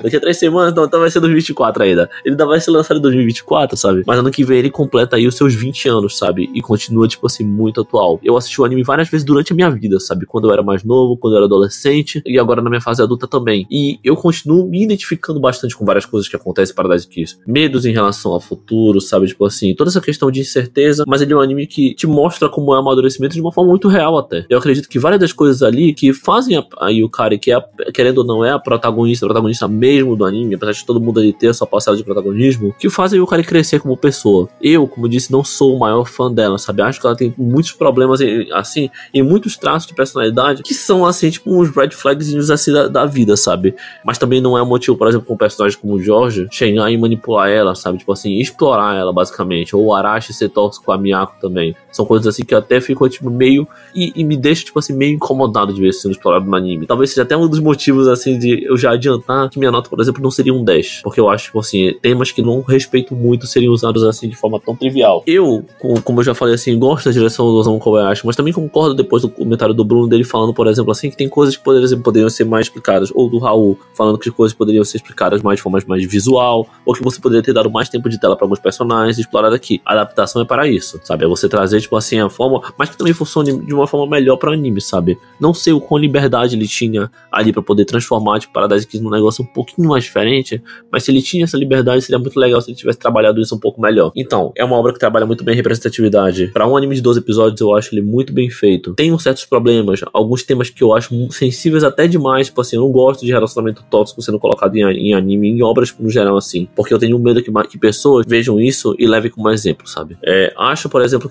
então vai ser 2024 ainda. Ele ainda vai ser lançado em 2024, sabe? Mas ano que vem ele completa aí os seus 20 anos, sabe? E continua, tipo assim, muito atual. Eu assisti o anime várias vezes durante a minha vida, sabe? Quando eu era mais novo, quando eu era adolescente, e agora na minha fase adulta também. E eu continuo me identificando bastante com várias coisas que acontecem em Paradise Kiss. Medos em relação ao futuro, sabe? Tipo assim, toda essa questão de incerteza, mas ele é um anime que te mostra como é o amadurecimento de uma forma muito real até. Eu acredito que várias das coisas ali que fazem a Yukari, que é, querendo ou não, é a protagonista mesmo do anime, apesar de todo mundo ali ter a sua parcela de protagonismo, que fazem a Yukari crescer como pessoa. Eu, como disse, não sou o maior fã dela, sabe? Acho que ela tem muitos problemas, assim, e muitos traços de personalidade que são, assim, tipo uns red flags assim da vida, sabe? Mas também não é um motivo, por exemplo, com um personagem como o Jorge chegar e manipular ela, sabe? Tipo assim, explorar ela, basicamente. Ou o Arashi ser tóxico com a Miyako também. São coisas assim que eu até fico, tipo, meio... E me deixa, tipo assim, meio incomodado de ver isso sendo explorado no anime. Talvez seja até um dos motivos, assim, de eu já adiantar que minha nota, por exemplo, não seria um 10. Porque eu acho, tipo assim, temas que não respeito muito seriam usados, assim, de forma tão trivial. Eu, como eu já falei, assim, gosto da direção do Osamu Kobayashi, mas também concordo depois do comentário do Bruno dele falando, por exemplo, assim, que tem coisas que poderiam ser mais explicadas. Ou do Raul falando que coisas poderiam ser explicadas mais de forma mais visual, ou que você poderia ter dado mais tempo de tela para alguns personagens e explorar aqui. A adaptação é para isso, sabe? É você trazer, tipo assim, a forma, mas que também funcione de uma forma melhor para anime, sabe? Não sei o quão liberdade ele tinha ali para poder transformar, tipo, Paradise Kiss num negócio um pouquinho mais diferente, mas se ele tinha essa liberdade, seria muito legal se ele tivesse trabalhado isso um pouco melhor. Então, é uma obra que trabalha muito bem representatividade. Para um anime de 12 episódios, eu acho ele muito bem feito. Tem certos problemas, alguns temas que eu acho sensíveis até demais, tipo assim, eu não gosto de relacionamento tóxico sendo colocado em anime, em obras no geral, assim, porque eu tenho medo que pessoas vejam isso e levem como exemplo, sabe? Acho, por exemplo,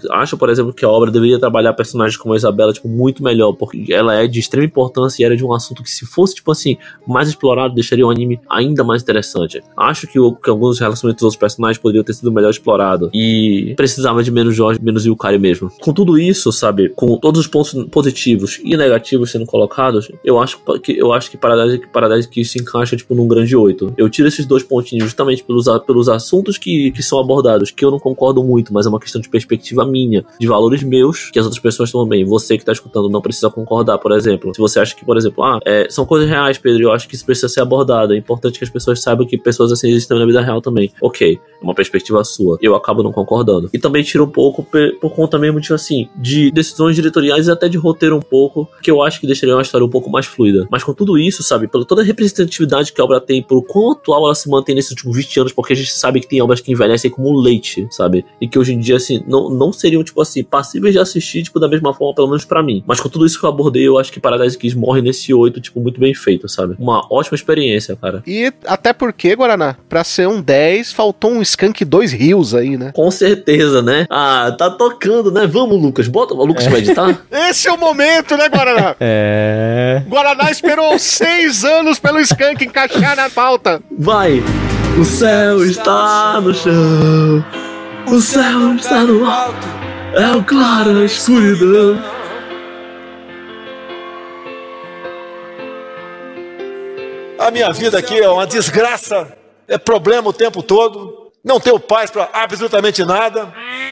que a obra deveria trabalhar personagens como a Isabela, tipo, muito melhor, porque ela é de extrema importância e era de um assunto que, se fosse, tipo assim, mais explorado, deixaria o anime ainda mais interessante. Acho que alguns relacionamentos dos outros personagens poderiam ter sido melhor explorados e precisava de menos Jorge, menos Yukari mesmo. Com tudo isso, sabe, com todos os pontos positivos e negativos sendo colocados, eu acho que Paradise Kiss se encaixa, tipo, num grande 8. Eu tiro esses dois pontinhos justamente pelos assuntos que são abordados, que eu não concordo muito, mas é uma questão de perspectiva minha, de valores meus, que as outras pessoas também. Você que tá escutando não precisa concordar, por exemplo. Se você acha que, por exemplo, são coisas reais, Pedro, eu acho que isso precisa ser abordado. É importante que as pessoas saibam que pessoas assim existem na vida real também. Ok, é uma perspectiva sua. Eu acabo não concordando. E também tiro um pouco por conta mesmo, tipo assim, de decisões diretoriais e até de roteiro um pouco, que eu acho que deixaria uma história um pouco mais fluida. Mas com tudo isso, sabe, pela toda a representatividade que a obra tem, por quão atual ela se mantém nesses últimos 20 anos, porque a gente sabe que tem obras que envelhecem como leite, sabe? E que hoje em dia, assim, não seriam, tipo assim, passíveis de assistir, tipo, da mesma forma, pelo menos pra mim. Mas com tudo isso que eu abordei, eu acho que Paradise Kiss morre nesse 8, tipo, muito bem feito, sabe? Uma ótima experiência, cara. E até porque, Guaraná, pra ser um 10, faltou um Skunk 2 Rios aí, né? Com certeza, né? Ah, tá tocando, né? Vamos, Lucas. Bota o Lucas pra editar. Esse é o momento, né, Guaraná? Guaraná esperou 6 anos pelo Skunk encaixar na pauta. Vai! O céu está no chão, o céu está no alto, é o claro na escuridão. A minha vida aqui é uma desgraça, é problema o tempo todo, não tenho paz pra absolutamente nada.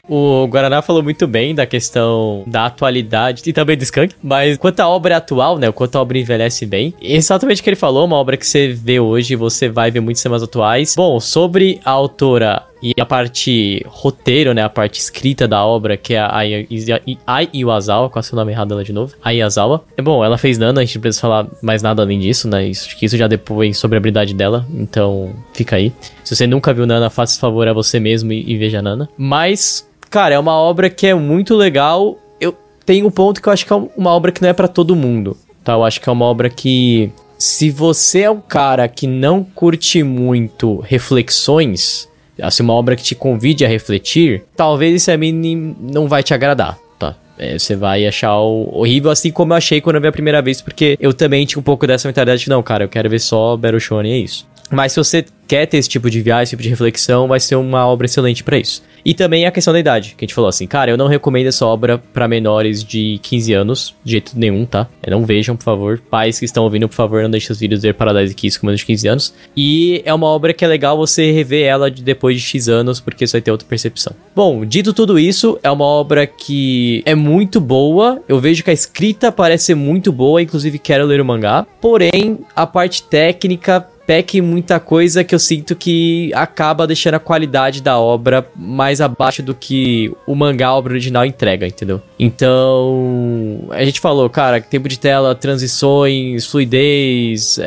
O Guaraná falou muito bem da questão da atualidade e também do Skunk, mas quanto à obra atual, né, quanto a obra envelhece bem, exatamente o que ele falou, uma obra que você vê hoje, você vai ver muitos temas atuais. Bom, sobre a autora e a parte roteiro, né, a parte escrita da obra, que é a Ai Iwasawa, quase o nome errado dela de novo, Ai Iwasawa. Bom, ela fez Nana, a gente não precisa falar mais nada além disso, né, isso já depois sobre a habilidade dela, então fica aí. Se você nunca viu Nana, faça esse favor a você mesmo e veja Nana. Mas, cara, é uma obra que é muito legal. tem um ponto que eu acho que é uma obra que não é pra todo mundo, tá? Eu acho que é uma obra que, se você é um cara que não curte muito reflexões, assim, uma obra que te convide a refletir, talvez esse anime não vai te agradar, tá? Você vai achar horrível, assim como eu achei quando eu vi a primeira vez, porque eu também tinha um pouco dessa mentalidade de, não, cara, eu quero ver só Battle Shonen, é isso. Mas se você quer ter esse tipo de viagem, esse tipo de reflexão, vai ser uma obra excelente pra isso. E também a questão da idade, que a gente falou assim, cara, eu não recomendo essa obra pra menores de 15 anos, de jeito nenhum, tá? Não vejam, por favor. Pais que estão ouvindo, por favor, não deixem os filhos ver Paradise Kiss com menos de 15 anos. E é uma obra que é legal você rever ela depois de X anos, porque você vai ter outra percepção. Bom, dito tudo isso, é uma obra que é muito boa. Eu vejo que a escrita parece ser muito boa, inclusive quero ler o mangá. Porém, a parte técnica peca em muita coisa que eu sinto que acaba deixando a qualidade da obra mais abaixo do que o mangá, a obra original, entrega, entendeu? Então, a gente falou, cara, tempo de tela, transições, fluidez,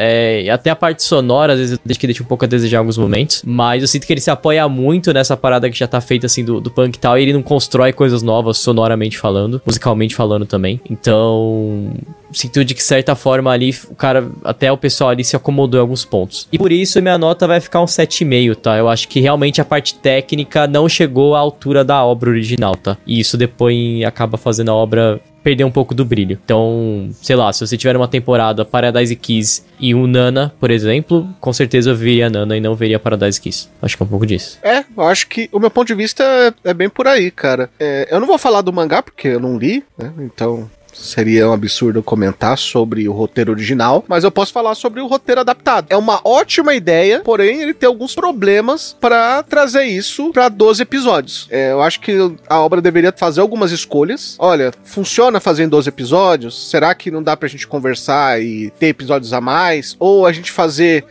até a parte sonora, às vezes deixa um pouco a desejar em alguns momentos, mas eu sinto que ele se apoia muito nessa parada que já tá feita, assim, do punk e tal, e ele não constrói coisas novas, sonoramente falando, musicalmente falando também. Então, sinto de que, de certa forma, ali, o cara, até o pessoal ali se acomodou em alguns pontos. E por isso minha nota vai ficar um 7,5, tá? Eu acho que realmente a parte técnica não chegou à altura da obra original, tá? E isso depois acaba fazendo a obra perder um pouco do brilho. Então, sei lá, se você tiver uma temporada Paradise Kiss e um Nana, por exemplo, com certeza eu veria Nana e não veria Paradise Kiss. Acho que é um pouco disso. Eu acho que o meu ponto de vista é bem por aí, cara. Eu não vou falar do mangá porque eu não li, né? Então seria um absurdo comentar sobre o roteiro original, mas eu posso falar sobre o roteiro adaptado. É uma ótima ideia, porém ele tem alguns problemas para trazer isso para 12 episódios. Eu acho que a obra deveria fazer algumas escolhas. Olha, funciona fazer em 12 episódios? Será que não dá pra gente conversar e ter episódios a mais? Ou a gente fazer...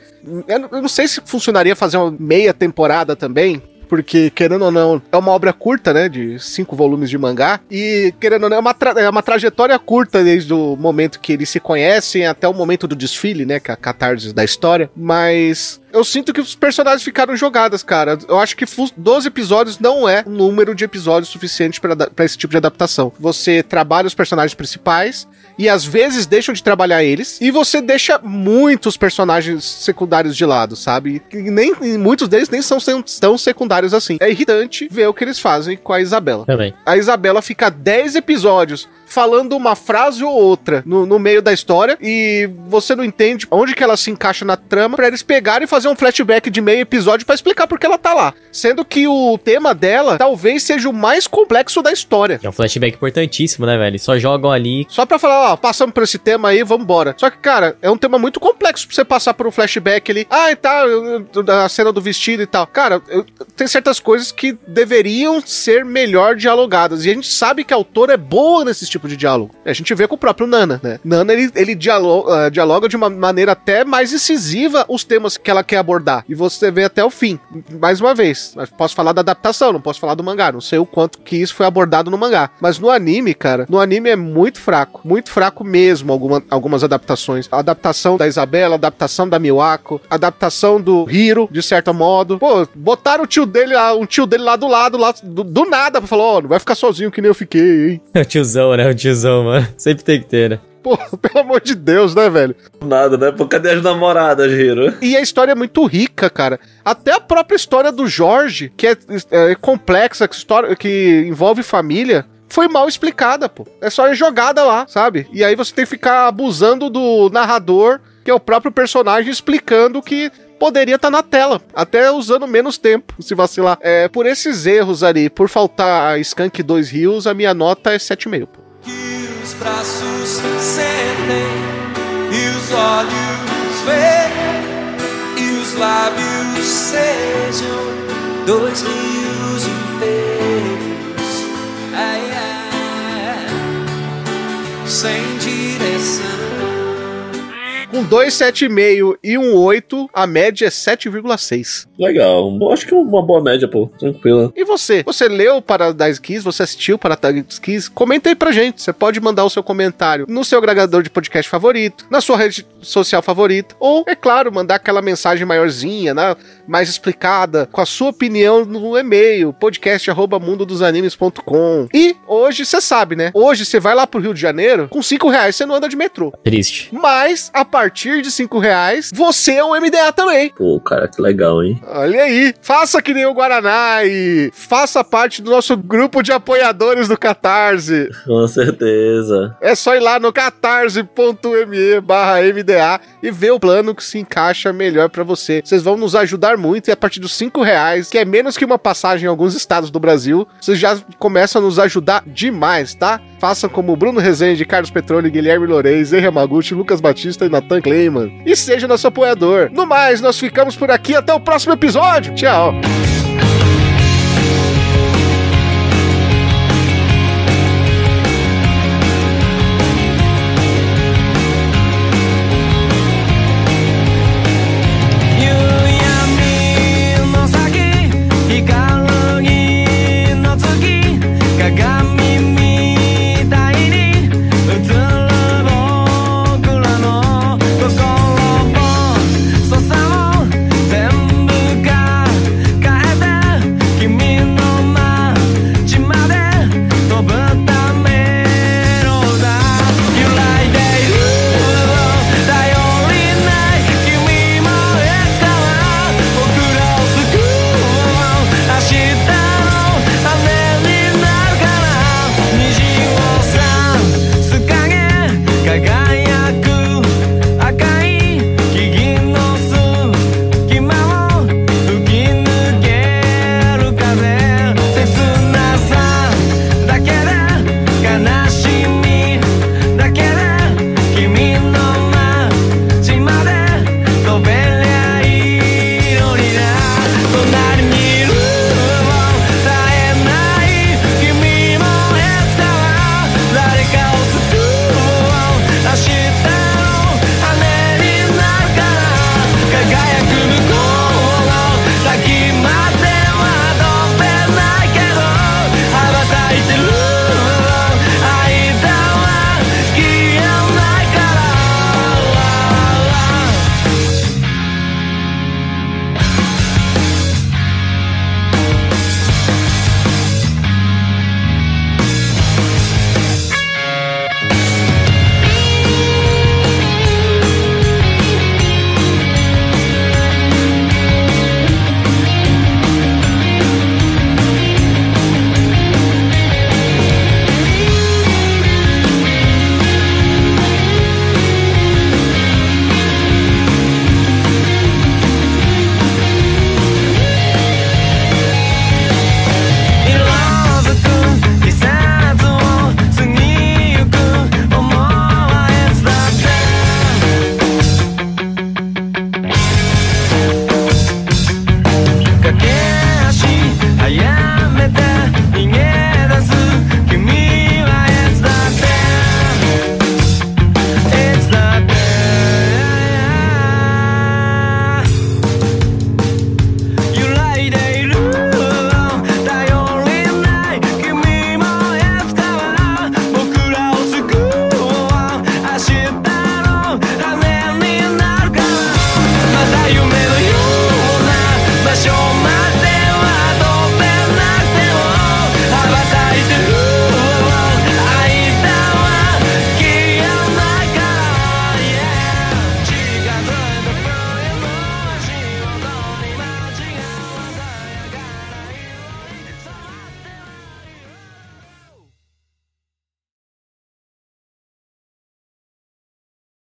Eu não sei se funcionaria fazer uma meia temporada também, porque, querendo ou não, é uma obra curta, né, de 5 volumes de mangá, e, querendo ou não, é uma trajetória curta desde o momento que eles se conhecem até o momento do desfile, né, que é a catarse da história, mas eu sinto que os personagens ficaram jogados, cara. Eu acho que 12 episódios não é um número de episódios suficiente pra esse tipo de adaptação. Você trabalha os personagens principais e às vezes deixam de trabalhar eles, e você deixa muitos personagens secundários de lado, sabe? E muitos deles nem são tão secundários assim. É irritante ver o que eles fazem com a Isabela. Também. A Isabela fica 10 episódios falando uma frase ou outra no meio da história, e você não entende onde que ela se encaixa na trama, pra eles pegarem e fazer um flashback de meio episódio pra explicar por que ela tá lá. Sendo que o tema dela talvez seja o mais complexo da história. É um flashback importantíssimo, né, velho? Só jogam ali... Só pra falar, ó, passamos por esse tema aí, vambora. Só que, cara, é um tema muito complexo pra você passar por um flashback ali. Ah, e tá, a cena do vestido e tal. Cara, tem certas coisas que deveriam ser melhor dialogadas. E a gente sabe que a autora é boa nesse tipo de diálogo. A gente vê com o próprio Nana, né? Nana, ele dialoga de uma maneira até mais incisiva os temas que ela quer abordar. E você vê até o fim. Mais uma vez, posso falar da adaptação, não posso falar do mangá. Não sei o quanto que isso foi abordado no mangá. Mas no anime, cara, no anime é muito fraco mesmo algumas adaptações. A adaptação da Isabela, a adaptação da Miwako, a adaptação do Hiro, de certo modo. Pô, botaram um tio dele lá do lado, do nada, pra falar, ó, não vai ficar sozinho que nem eu fiquei, hein? É o tiozão, né? O tiozão, mano. Sempre tem que ter, né? Pô, pelo amor de Deus, né, velho? Nada, né? Pô, cadê as namoradas, Hiro? E a história é muito rica, cara. Até a própria história do Jorge, que é complexa, que envolve família, foi mal explicada, pô. É só jogada lá, sabe? E aí você tem que ficar abusando do narrador, que é o próprio personagem, explicando que poderia estar na tela, até usando menos tempo, se vacilar. Por esses erros ali, por faltar a Skunk 2 Rios, a minha nota é 7,5, pô. Que os braços sentem e os olhos veem e os lábios sejam 2 rios inteiros, ai, ai, sem direção. Com Um 2, 7,5 e um 8, a média é 7,6. Legal. Eu acho que é uma boa média, pô. Tranquila. E você? Você leu Paradise Kiss? Você assistiu Paradise Kiss? Comenta aí pra gente. Você pode mandar o seu comentário no seu agregador de podcast favorito, na sua rede social favorita, ou, é claro, mandar aquela mensagem maiorzinha, né, mais explicada, com a sua opinião no e-mail, podcast@mundodosanimes.com. E hoje, você sabe, né? Hoje você vai lá pro Rio de Janeiro, com R$5 você não anda de metrô. Triste. Mas, a partir de R$5, você é um MDA também. Pô, cara, que legal, hein? Olha aí. Faça que nem o Guaraná e faça parte do nosso grupo de apoiadores do Catarse. Com certeza. É só ir lá no catarse.me/MDA e ver o plano que se encaixa melhor pra você. Vocês vão nos ajudar muito e a partir dos R$5, que é menos que uma passagem em alguns estados do Brasil, vocês já começam a nos ajudar demais, tá? Façam como Bruno Rezende, Carlos Petroni, Guilherme Loureiro, Zé Yamaguchi, Lucas Batista e Nathan Kleiman. E seja nosso apoiador. No mais, nós ficamos por aqui. Até o próximo episódio. Tchau.